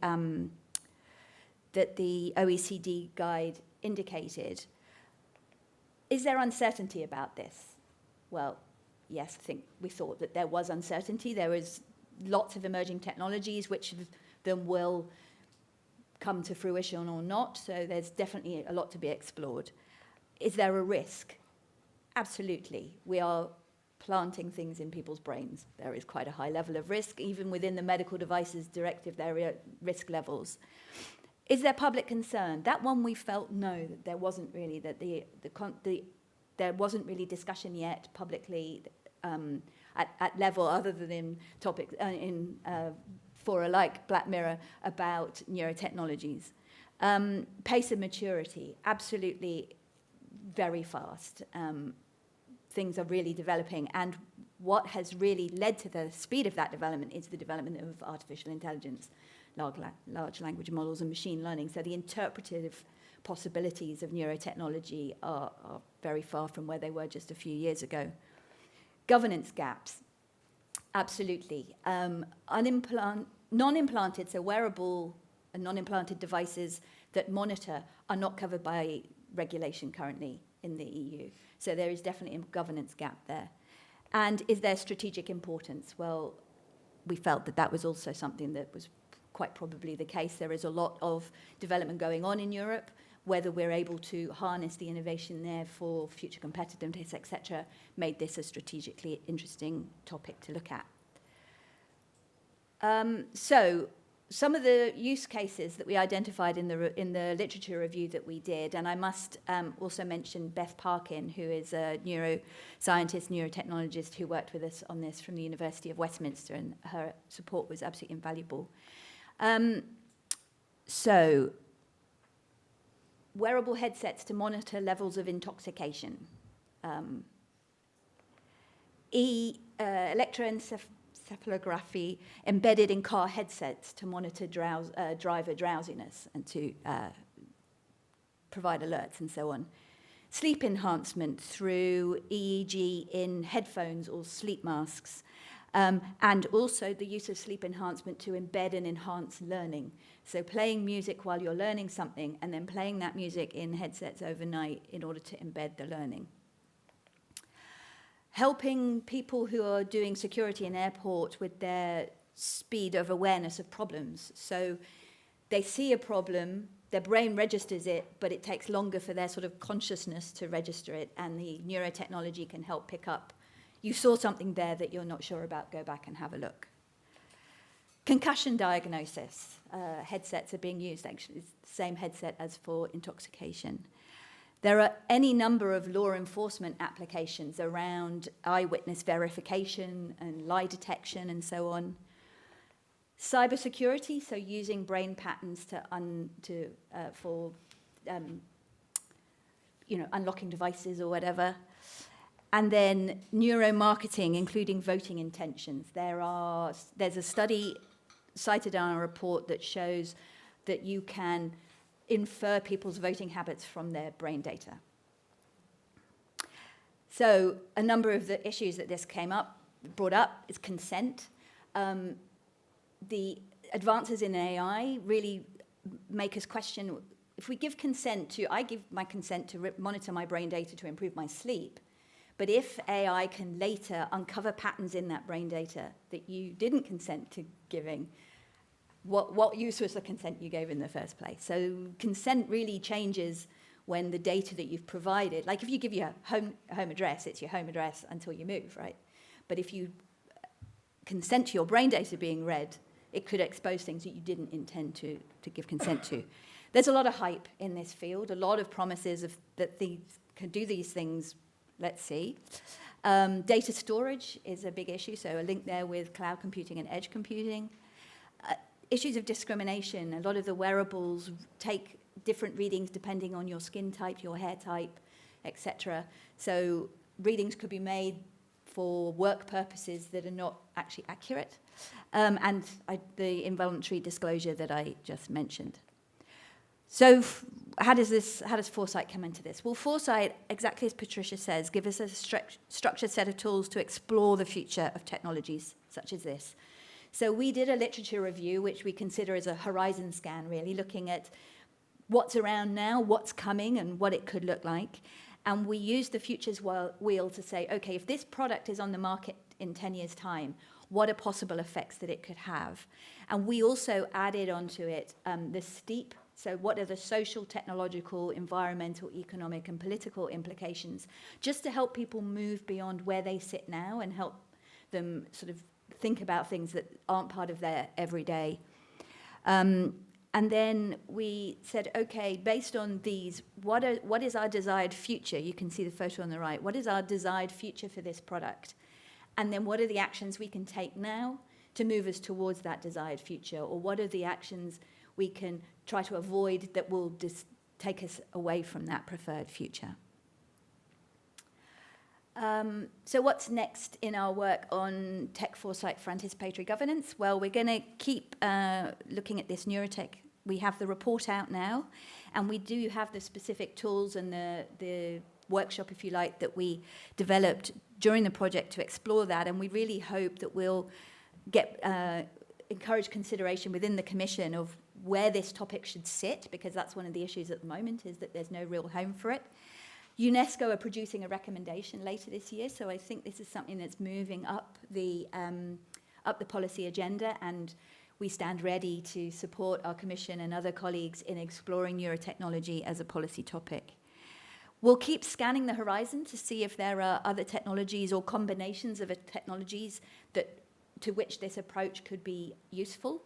OECD guide indicated. Is there uncertainty about this? Well, yes, I think we thought that there was uncertainty. There was lots of emerging technologies, which of them will come to fruition or not, so there's definitely a lot to be explored. Is there a risk? Absolutely. We are planting things in people's brains. There is quite a high level of risk. Even within the medical devices directive, there are risk levels. Is there public concern? That one we felt no, that there wasn't really, that there wasn't really discussion yet publicly at level other than in topics in fora like Black Mirror about neurotechnologies. Pace of maturity, absolutely very fast. Things are really developing, and what has really led to the speed of that development is the development of artificial intelligence, large language models and machine learning. So the interpretive possibilities of neurotechnology are very far from where they were just a few years ago. Governance gaps, absolutely. Non-implanted, so wearable and non-implanted devices that monitor are not covered by regulation currently in the EU. So there is definitely a governance gap there. And is there strategic importance? Well, we felt that that was also something that was quite probably the case. There is a lot of development going on in Europe. Whether we're able to harness the innovation there for future competitiveness, etc., made this a strategically interesting topic to look at. So some of the use cases that we identified in the literature review that we did, and I must also mention Beth Parkin, who is a neuroscientist, neurotechnologist who worked with us on this from the University of Westminster, and her support was absolutely invaluable. So wearable headsets to monitor levels of intoxication. Electroencephalography embedded in car headsets to monitor driver drowsiness and to provide alerts and so on. Sleep enhancement through EEG in headphones or sleep masks. And also the use of sleep enhancement to embed and enhance learning. So playing music while you're learning something and then playing that music in headsets overnight in order to embed the learning. Helping people who are doing security in airport with their speed of awareness of problems. So they see a problem, their brain registers it, but it takes longer for their sort of consciousness to register it, and the neurotechnology can help pick up. You saw something there that you're not sure about, go back and have a look. Concussion diagnosis. Headsets are being used, actually, it's the same headset as for intoxication. There are any number of law enforcement applications around eyewitness verification and lie detection and so on. Cybersecurity, so using brain patterns for unlocking devices or whatever. And then neuromarketing, including voting intentions. There's a study cited in our report that shows that you can infer people's voting habits from their brain data. So a number of the issues that this brought up is consent. The advances in AI really make us question, if we give consent I give my consent to monitor my brain data to improve my sleep, but if AI can later uncover patterns in that brain data that you didn't consent to giving, what use was the consent you gave in the first place? So consent really changes when the data that you've provided, like if you give your home address, it's your home address until you move, right? But if you consent to your brain data being read, it could expose things that you didn't intend to give consent to. There's a lot of hype in this field, a lot of promises that these can do these things. Let's see. Data storage is a big issue, so a link there with cloud computing and edge computing. Issues of discrimination. A lot of the wearables take different readings depending on your skin type, your hair type, etc. So readings could be made for work purposes that are not actually accurate. And the involuntary disclosure that I just mentioned. So how does Foresight come into this? Well, Foresight, exactly as Patricia says, gives us a structured set of tools to explore the future of technologies such as this. So we did a literature review, which we consider as a horizon scan, really, looking at what's around now, what's coming, and what it could look like. And we used the futures wheel to say, okay, if this product is on the market in 10 years' time, what are possible effects that it could have? And we also added onto it the steep. So what are the social, technological, environmental, economic, and political implications, just to help people move beyond where they sit now and help them sort of think about things that aren't part of their everyday. And then we said, okay, based on these, what is our desired future? You can see the photo on the right. What is our desired future for this product? And then what are the actions we can take now to move us towards that desired future? Or what are the actions we can try to avoid that will take us away from that preferred future? So what's next in our work on tech foresight for anticipatory governance? Well, we're going to keep looking at this neurotech. We have the report out now, and we do have the specific tools and the workshop, if you like, that we developed during the project to explore that, and we really hope that we'll get encourage consideration within the Commission of where this topic should sit, because that's one of the issues at the moment, is that there's no real home for it. UNESCO are producing a recommendation later this year, so I think this is something that's moving up the policy agenda, and we stand ready to support our Commission and other colleagues in exploring neurotechnology as a policy topic. We'll keep scanning the horizon to see if there are other technologies or combinations of technologies to which this approach could be useful.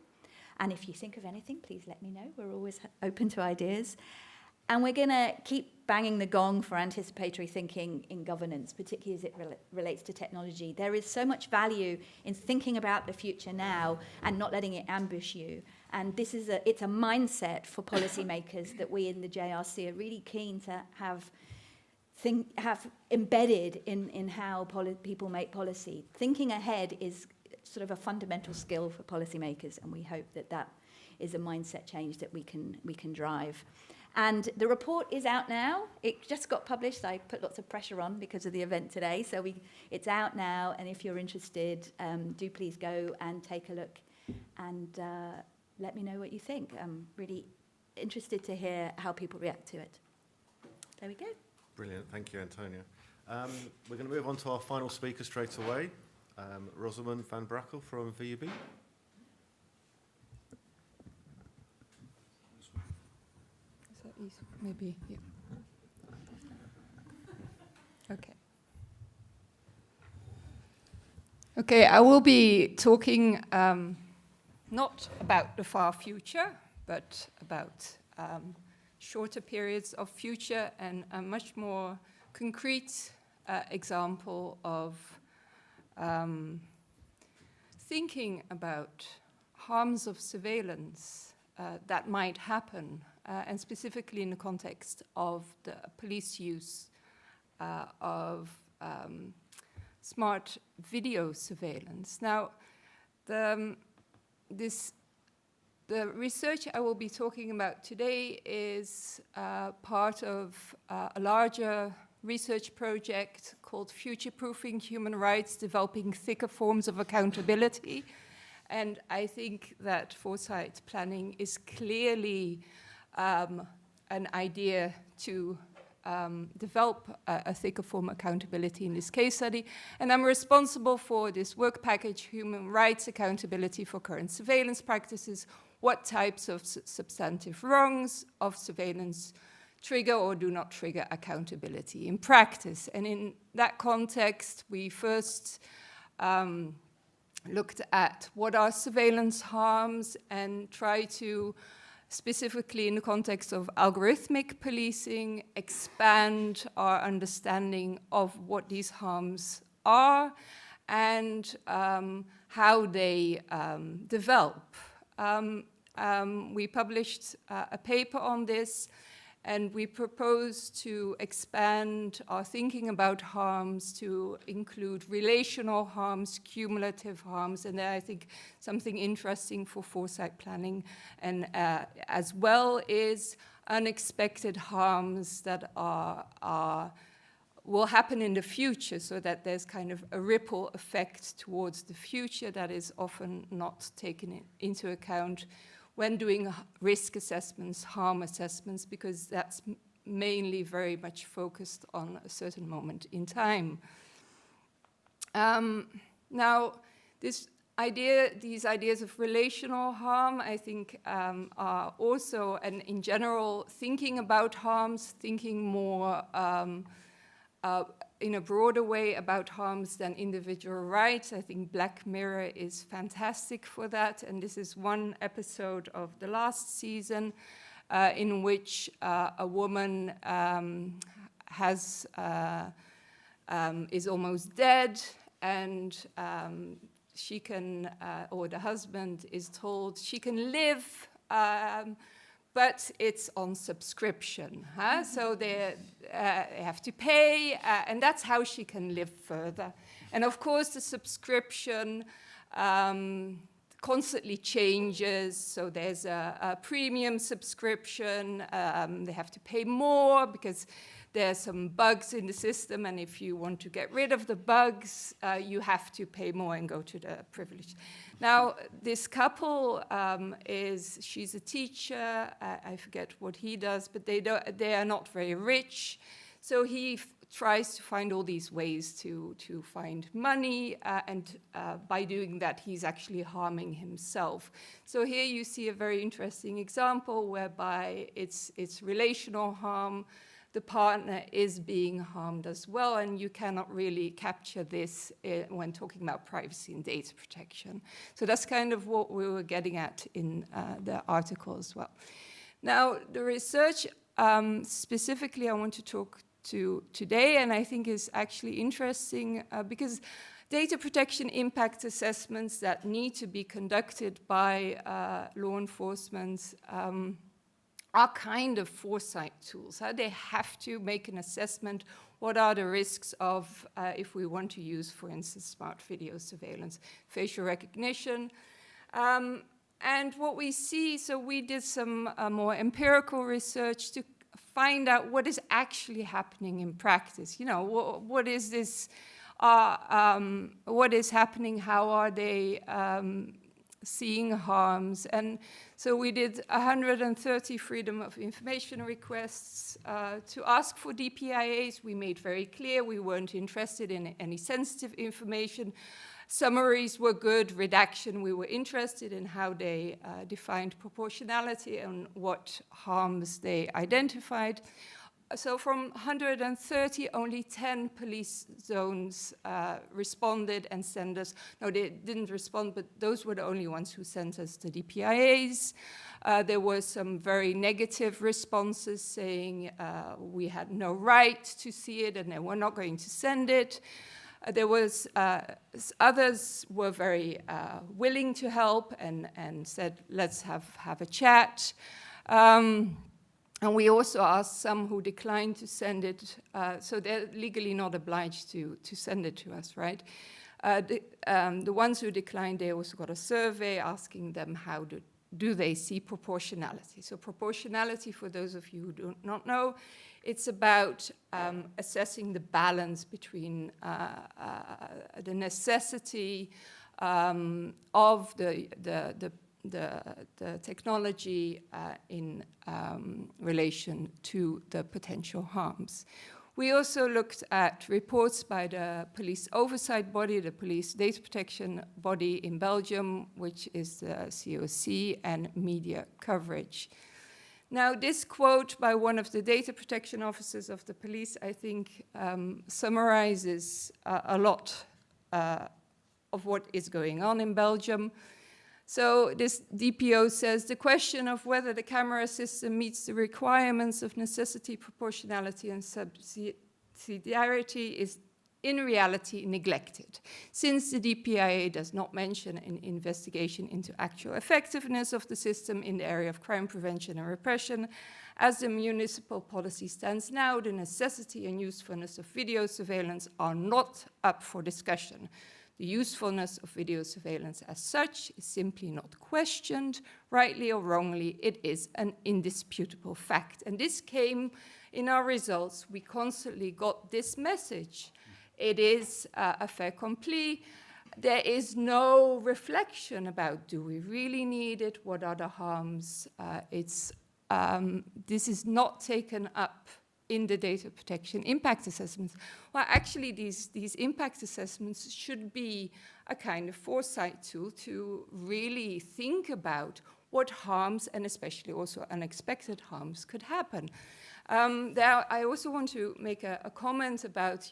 And if you think of anything, please let me know. We're always open to ideas. And we're going to keep banging the gong for anticipatory thinking in governance, particularly as it relates to technology. There is so much value in thinking about the future now and not letting it ambush you. And it's a mindset for policymakers that we in the JRC are really keen to have embedded in how people make policy. Thinking ahead is sort of a fundamental skill for policymakers, and we hope that is a mindset change that we can drive. And the report is out now. It just got published. I put lots of pressure on because of the event today. So it's out now. And if you're interested, do please go and take a look and let me know what you think. I'm really interested to hear how people react to it. There we go. Brilliant. Thank you, Antonia. We're going to move on to our final speaker straight away, Rosamund van Brakel from VUB. Maybe, yeah. Okay. Okay, I will be talking not about the far future, but about shorter periods of future and a much more concrete example of thinking about harms of surveillance that might happen, and specifically in the context of the police use of smart video surveillance. Now, the research I will be talking about today is part of a larger research project called Future-Proofing Human Rights, Developing Thicker Forms of Accountability. And I think that foresight planning is clearly an idea to develop a thicker form accountability in this case study. And I'm responsible for this work package, Human Rights Accountability for Current Surveillance Practices, what types of substantive wrongs of surveillance trigger or do not trigger accountability in practice. And in that context, we first looked at what are surveillance harms and try to, specifically in the context of algorithmic policing, expand our understanding of what these harms are and how they develop. We published a paper on this, and we propose to expand our thinking about harms to include relational harms, cumulative harms, and I think something interesting for foresight planning, and as well is unexpected harms that will happen in the future, so that there's kind of a ripple effect towards the future that is often not taken into account when doing risk assessments, harm assessments, because that's mainly very much focused on a certain moment in time. Now, these ideas of relational harm, I think, are also, and in general, thinking about harms, thinking more in a broader way about harms than individual rights. I think Black Mirror is fantastic for that, and this is one episode of the last season in which a woman is almost dead, and she can, or the husband is told she can live, but it's on subscription. So they have to pay, and that's how she can live further. And of course, the subscription constantly changes. So there's a premium subscription. They have to pay more because there's some bugs in the system, and if you want to get rid of the bugs, you have to pay more and go to the privilege. Now, this couple she's a teacher. I forget what he does, but they are not very rich. So he tries to find all these ways to find money, and by doing that, he's actually harming himself. So here you see a very interesting example whereby it's relational harm. The partner is being harmed as well, and you cannot really capture this when talking about privacy and data protection. So that's kind of what we were getting at in the article as well. Now, the research specifically I want to talk to today, and I think is actually interesting because data protection impact assessments that need to be conducted by law enforcement are kind of foresight tools. They have to make an assessment. What are the risks of if we want to use, for instance, smart video surveillance, facial recognition? And what we see, so we did some more empirical research to find out what is actually happening in practice. You know, what is this? What is happening? How are they seeing harms? And so we did 130 freedom of information requests to ask for DPIAs. We made very clear we weren't interested in any sensitive information. Summaries were good, redaction, we were interested in how they defined proportionality and what harms they identified. So from 130, only 10 police zones responded and sent us. No, they didn't respond, but those were the only ones who sent us the DPIAs. There were some very negative responses saying we had no right to see it and they were not going to send it. There was others were very willing to help and said, let's have a chat. And we also asked some who declined to send it, so they're legally not obliged to send it to us, right? The ones who declined, they also got a survey asking them how do they see proportionality. So proportionality, for those of you who do not know, it's about assessing the balance between the necessity of the technology in relation to the potential harms. We also looked at reports by the police oversight body, the police data protection body in Belgium, which is the COC, and media coverage. Now, this quote by one of the data protection officers of the police, I think, summarizes a lot of what is going on in Belgium. So this DPO says, the question of whether the camera system meets the requirements of necessity, proportionality, and subsidiarity is in reality neglected, since the DPIA does not mention an investigation into actual effectiveness of the system in the area of crime prevention and repression. As the municipal policy stands now, the necessity and usefulness of video surveillance are not up for discussion. The usefulness of video surveillance as such is simply not questioned, rightly or wrongly. It is an indisputable fact. And this came in our results. We constantly got this message. It is a fait accompli. There is no reflection about, do we really need it? What are the harms? This is not taken up in the data protection impact assessments. Well, actually, these impact assessments should be a kind of foresight tool to really think about what harms, and especially also unexpected harms, could happen. There, I also want to make a comment about,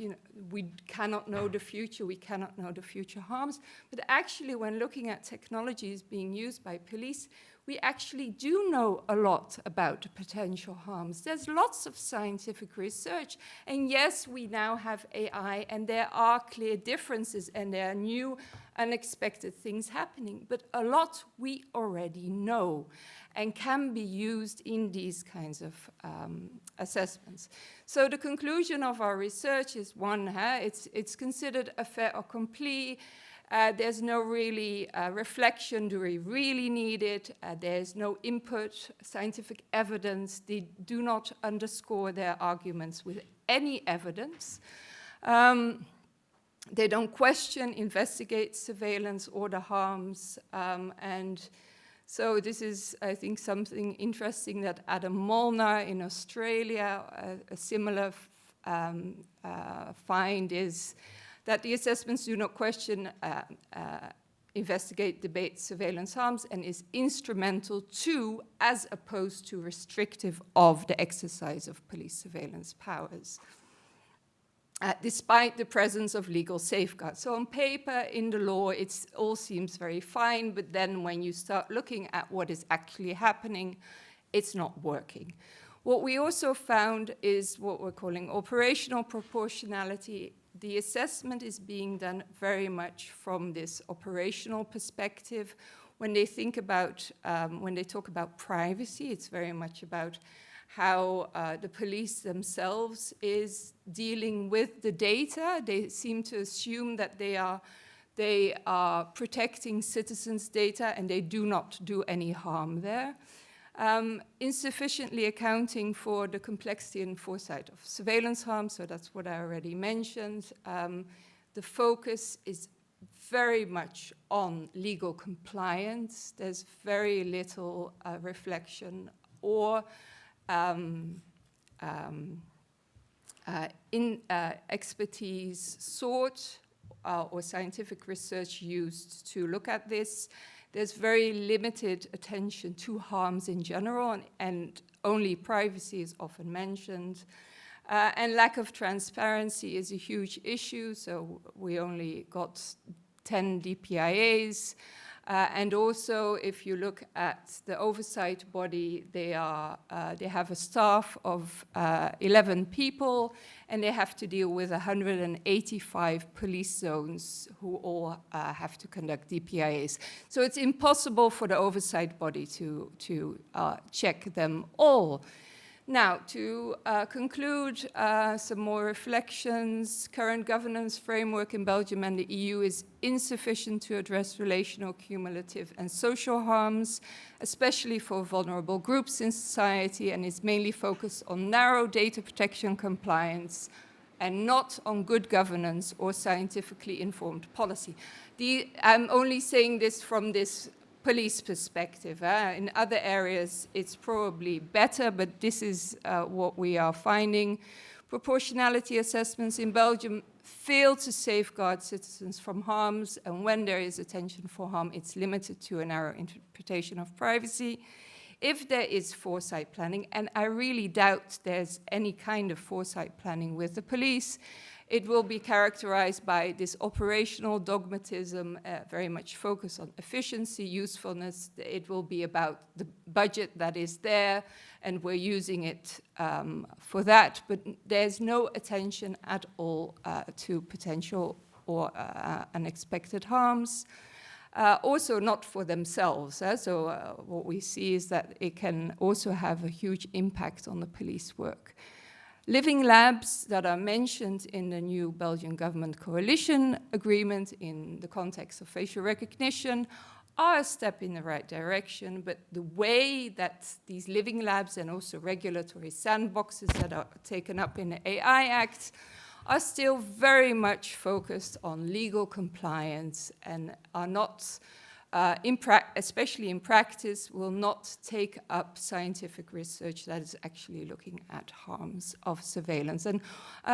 we cannot know the future, we cannot know the future harms, but actually when looking at technologies being used by police, we actually do know a lot about the potential harms. There's lots of scientific research, and yes, we now have AI, and there are clear differences, and there are new unexpected things happening, but a lot we already know and can be used in these kinds of assessments. So the conclusion of our research is one, it's considered a fait accompli. There's no really reflection, do we really need it? There's no input, scientific evidence. They do not underscore their arguments with any evidence. They don't question, investigate surveillance or the harms. And so this is, I think, something interesting that Adam Molnar in Australia, a similar find is that the assessments do not question, investigate, debate surveillance harms, and is instrumental to, as opposed to restrictive of, the exercise of police surveillance powers, despite the presence of legal safeguards. So on paper, in the law, it all seems very fine, but then when you start looking at what is actually happening, it's not working. What we also found is what we're calling operational proportionality. The assessment is being done very much from this operational perspective. When they think about, when they talk about privacy, it's very much about how the police themselves is dealing with the data. They seem to assume that they are protecting citizens' data and they do not do any harm there. Insufficiently accounting for the complexity and foresight of surveillance harm, so that's what I already mentioned. The focus is very much on legal compliance. There's very little reflection or expertise sought or scientific research used to look at this. There's very limited attention to harms in general, and only privacy is often mentioned. And lack of transparency is a huge issue, so we only got 10 DPIAs. And also, if you look at the oversight body, they have a staff of 11 people, and they have to deal with 185 police zones who all have to conduct DPIAs. So it's impossible for the oversight body to check them all. Now, to conclude, some more reflections. Current governance framework in Belgium and the EU is insufficient to address relational, cumulative, and social harms, especially for vulnerable groups in society, and is mainly focused on narrow data protection compliance and not on good governance or scientifically informed policy. I'm only saying this from this police perspective. In other areas, it's probably better, but this is what we are finding. Proportionality assessments in Belgium fail to safeguard citizens from harms, and when there is attention for harm, it's limited to a narrow interpretation of privacy. If there is foresight planning, and I really doubt there's any kind of foresight planning with the police, it will be characterized by this operational dogmatism, very much focused on efficiency, usefulness. It will be about the budget that is there, and we're using it for that. But there's no attention at all to potential or unexpected harms. Also not for themselves. So what we see is that it can also have a huge impact on the police work. Living labs that are mentioned in the new Belgian government coalition agreement in the context of facial recognition are a step in the right direction, but the way that these living labs and also regulatory sandboxes that are taken up in the AI Act are still very much focused on legal compliance and are not especially in practice, will not take up scientific research that is actually looking at harms of surveillance. An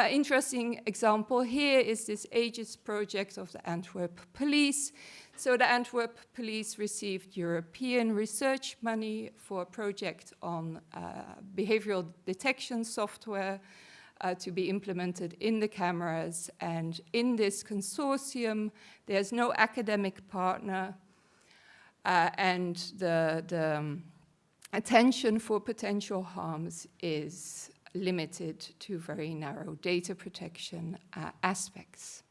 interesting example here is this AGIS project of the Antwerp police. So the Antwerp police received European research money for a project on behavioral detection software to be implemented in the cameras. And in this consortium, there's no academic partner, and the attention for potential harms is limited to very narrow data protection aspects.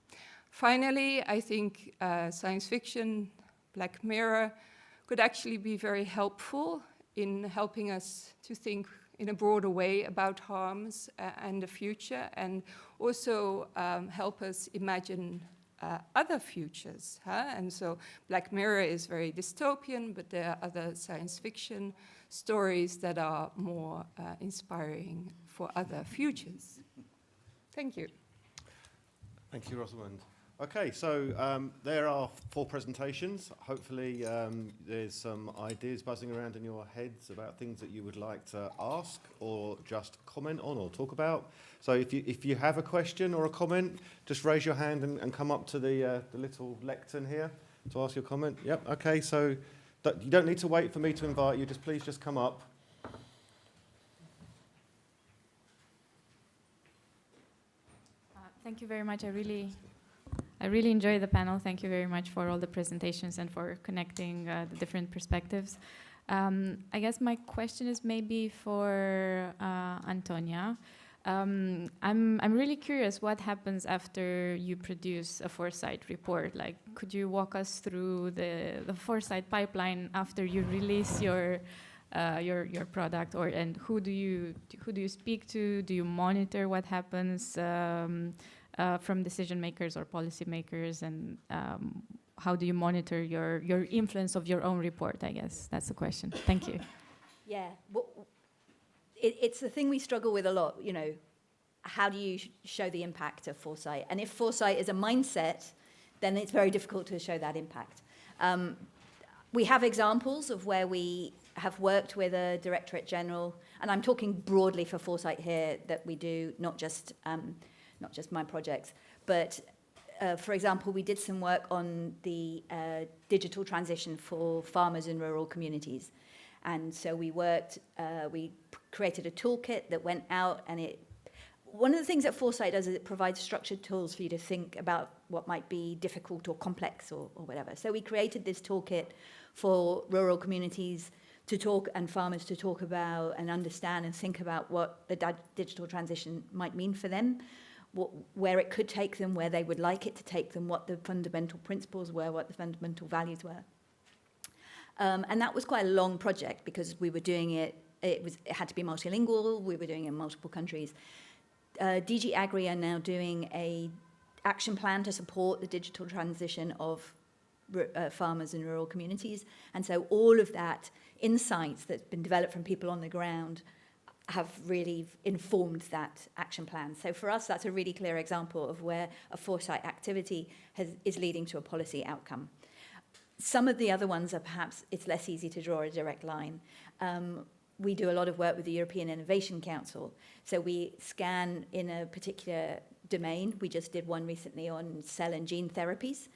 Finally, I think science fiction, Black Mirror, could actually be very helpful in helping us to think in a broader way about harms and the future, and also help us imagine other futures. And so Black Mirror is very dystopian, but there are other science fiction stories that are more inspiring for other futures. Thank you. Thank you, Rosamund. Okay, so there are 4 presentations. Hopefully there's some ideas buzzing around in your heads about things that you would like to ask or just comment on or talk about. So if you have a question or a comment, just raise your hand and come up to the little lectern here to ask your comment. Yep, okay, so you don't need to wait for me to invite you, please just come up. Thank you very much. I really enjoyed the panel. Thank you very much for all the presentations and for connecting the different perspectives. I guess my question is maybe for Antonia. I'm really curious what happens after you produce a Foresight report. Like, could you walk us through the Foresight pipeline after you release your product, and who do you speak to? Do you monitor what happens from decision makers or policy makers, and how do you monitor your influence of your own report? I guess that's the question. Thank you. Yeah, well, it's the thing we struggle with a lot, you know, how do you show the impact of Foresight? And if Foresight is a mindset, then it's very difficult to show that impact. We have examples of where we have worked with a Directorate General, and I'm talking broadly for Foresight here, that we do not just my projects, but for example, we did some work on the digital transition for farmers in rural communities. And so we created a toolkit that went out, and one of the things that Foresight does is it provides structured tools for you to think about what might be difficult or complex or whatever. So we created this toolkit for rural communities to talk and farmers to talk about and understand and think about what the digital transition might mean for them, where it could take them, where they would like it to take them, what the fundamental principles were, what the fundamental values were. And that was quite a long project because we were doing it had to be multilingual, we were doing it in multiple countries. DG Agri are now doing an action plan to support the digital transition of farmers in rural communities. And so all of that insights that's been developed from people on the ground have really informed that action plan. So for us, that's a really clear example of where a Foresight activity is leading to a policy outcome. Some of the other ones are perhaps it's less easy to draw a direct line. We do a lot of work with the European Innovation Council. So we scan in a particular domain. We just did one recently on cell and gene therapies.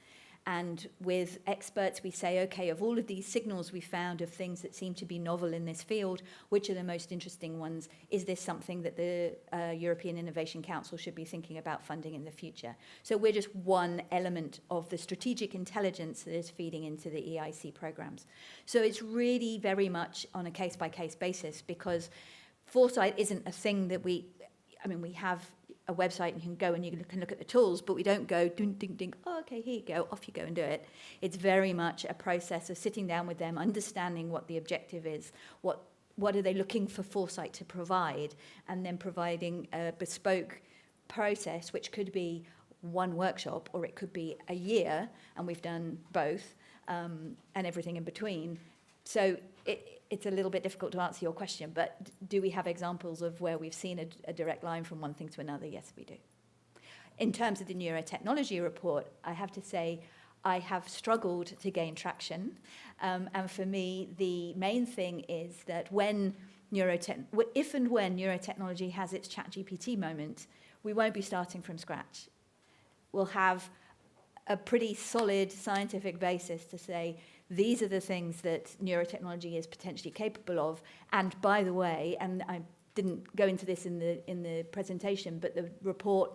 And with experts, we say, okay, of all of these signals we found of things that seem to be novel in this field, which are the most interesting ones? Is this something that the European Innovation Council should be thinking about funding in the future? So we're just one element of the strategic intelligence that is feeding into the EIC programs. So it's really very much on a case-by-case basis, because Foresight isn't a thing that we have a website and you can go and you can look at the tools, but we don't go ding, ding, ding, oh, okay, here you go, off you go and do it. It's very much a process of sitting down with them, understanding what the objective is, what are they looking for Foresight to provide, and then providing a bespoke process, which could be one workshop or it could be a year, and we've done both, and everything in between. So it's a little bit difficult to answer your question, but do we have examples of where we've seen a direct line from one thing to another? Yes, we do. In terms of the neurotechnology report, I have to say I have struggled to gain traction. And for me, the main thing is that if and when neurotechnology has its ChatGPT moment, we won't be starting from scratch. We'll have a pretty solid scientific basis to say, these are the things that neurotechnology is potentially capable of. And by the way, and I didn't go into this in the presentation, but the report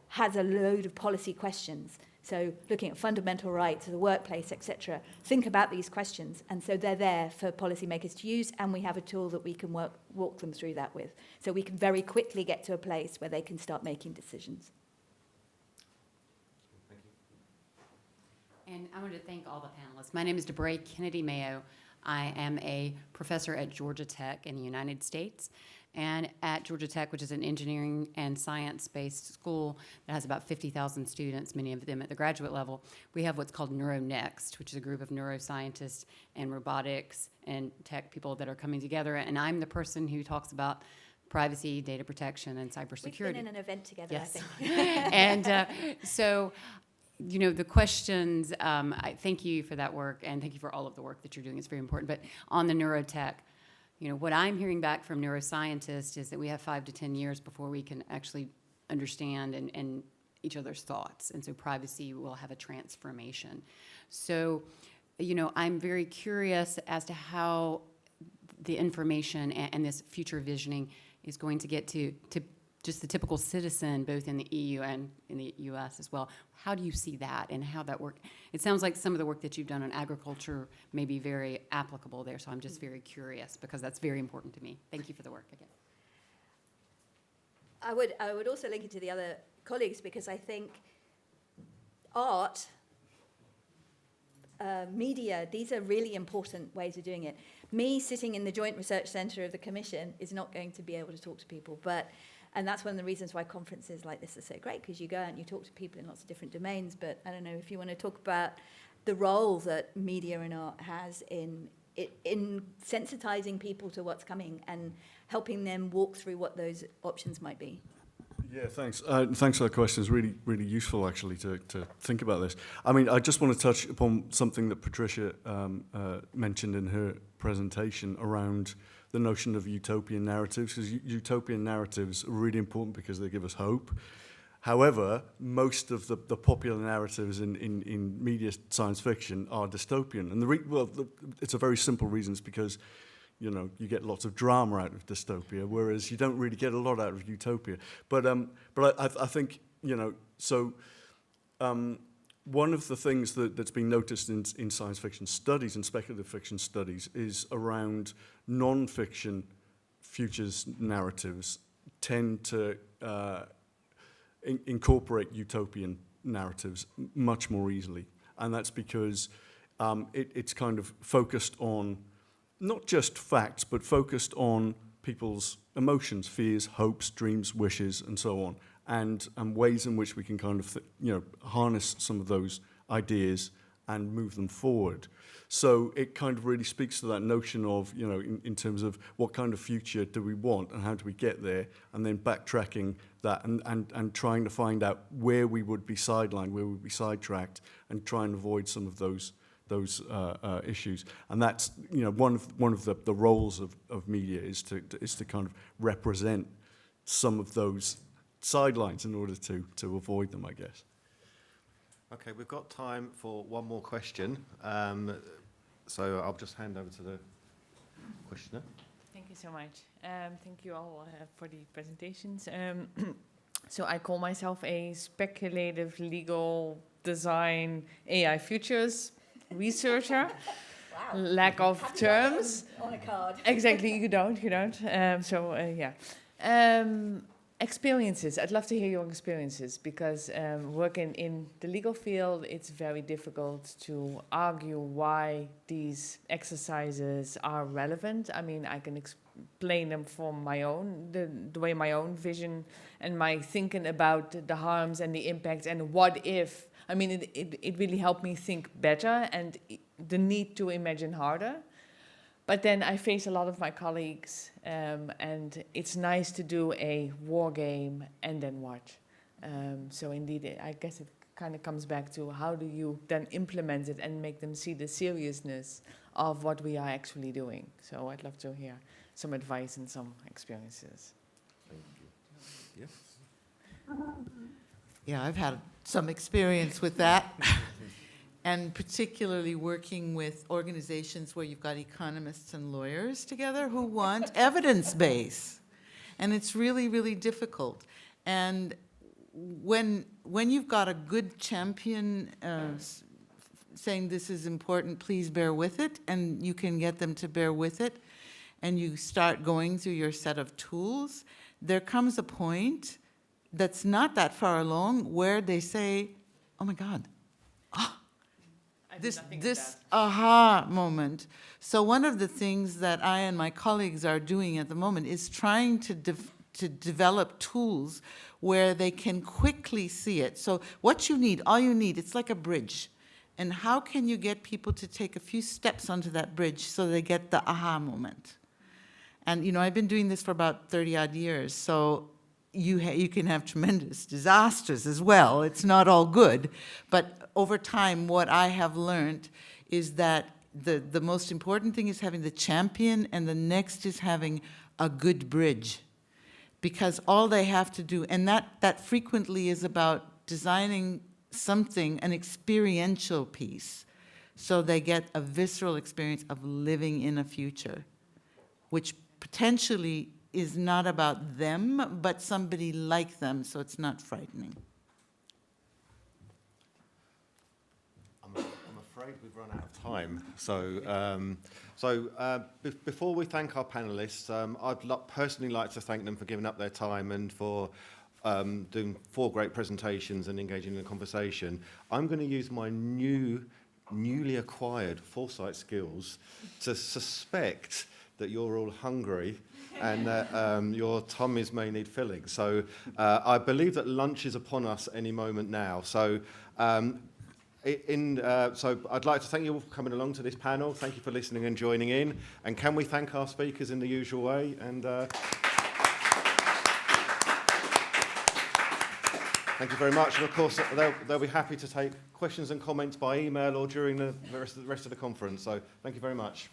has a load of policy questions. So looking at fundamental rights of the workplace, etc. Think about these questions. And so they're there for policymakers to use, and we have a tool that we can walk them through that with. So we can very quickly get to a place where they can start making decisions. And I wanted to thank all the panelists. My name is Debray Kennedy Mayo. I am a professor at Georgia Tech in the United States. And at Georgia Tech, which is an engineering and science-based school that has about 50,000 students, many of them at the graduate level, we have what's called NeuroNext, which is a group of neuroscientists and robotics and tech people that are coming together. And I'm the person who talks about privacy, data protection, and cybersecurity. We've been in an event together, yes. I think. And so, you know, the questions, I thank you for that work, and thank you for all of the work that you're doing. It's very important. But on the neurotech, you know, what I'm hearing back from neuroscientists is that we have 5 to 10 years before we can actually understand and each other's thoughts. And so privacy will have a transformation. So, you know, I'm very curious as to how the information and this future visioning is going to get to just the typical citizen, both in the EU and in the US as well. How do you see that and how that works? It sounds like some of the work that you've done on agriculture may be very applicable there, so I'm just very curious because that's very important to me. Thank you for the work again. I would also link it to the other colleagues, because I think art, media, these are really important ways of doing it. Me sitting in the Joint Research Centre of the Commission is not going to be able to talk to people, and that's one of the reasons why conferences like this are so great, because you go out and you talk to people in lots of different domains. But I don't know if you want to talk about the role that media and art has in sensitizing people to what's coming and helping them walk through what those options might be. Yeah, thanks. Thanks for that question. It's really, really useful, actually, to think about this. I mean, I just want to touch upon something that Patricia mentioned in her presentation around the notion of utopian narratives, because utopian narratives are really important because they give us hope. However, most of the popular narratives in media science fiction are dystopian. And it's a very simple reason. It's because, you know, you get lots of drama out of dystopia, whereas you don't really get a lot out of utopia. But I think, you know, so one of the things that's been noticed in science fiction studies and speculative fiction studies is around non-fiction futures narratives tend to incorporate utopian narratives much more easily. And that's because it's kind of focused on not just facts, but focused on people's emotions, fears, hopes, dreams, wishes, and so on, and ways in which we can kind of, harness some of those ideas and move them forward. So it kind of really speaks to that notion of, in terms of what kind of future do we want and how do we get there, and then backtracking that and trying to find out where we would be sidelined, where we would be sidetracked, and try and avoid some of those issues. And that's, one of the roles of media is to kind of represent some of those sidelines in order to avoid them, I guess. Okay, we've got time for one more question. So I'll just hand over to the questioner. Thank you so much. Thank you all for the presentations. So I call myself a speculative legal design AI futures researcher. Wow. Lack of terms. On a card. Exactly, you don't. Experiences. I'd love to hear your experiences, because working in the legal field, it's very difficult to argue why these exercises are relevant. I mean, I can explain them from my own, the way my own vision and my thinking about the harms and the impacts and what if. I mean, it really helped me think better and the need to imagine harder. But then I face a lot of my colleagues, and it's nice to do a war game and then what. So indeed, I guess it kind of comes back to how do you then implement it and make them see the seriousness of what we are actually doing. So I'd love to hear some advice and some experiences. Yeah, I've had some experience with that. And particularly working with organizations where you've got economists and lawyers together who want evidence base. And it's really, really difficult. And when you've got a good champion saying this is important, please bear with it, and you can get them to bear with it, and you start going through your set of tools, there comes a point that's not that far along where they say, oh my God, this aha moment. So one of the things that I and my colleagues are doing at the moment is trying to develop tools where they can quickly see it. So what you need, all you need, it's like a bridge. And how can you get people to take a few steps onto that bridge so they get the aha moment? And, you know, I've been doing this for about 30-odd years, so you can have tremendous disasters as well. It's not all good. But over time, what I have learned is that the most important thing is having the champion, and the next is having a good bridge. Because all they have to do, and that frequently is about designing something, an experiential piece, so they get a visceral experience of living in a future, which potentially is not about them, but somebody like them, so it's not frightening. I'm afraid we've run out of time. Before we thank our panellists, I'd personally like to thank them for giving up their time and for doing 4 great presentations and engaging in a conversation. I'm going to use my newly acquired Foresight skills to suspect that you're all hungry and that your tummies may need filling. So I believe that lunch is upon us any moment now. So I'd like to thank you all for coming along to this panel. Thank you for listening and joining in. And can we thank our speakers in the usual way? And thank you very much. And of course, they'll be happy to take questions and comments by email or during the rest of the conference. So thank you very much.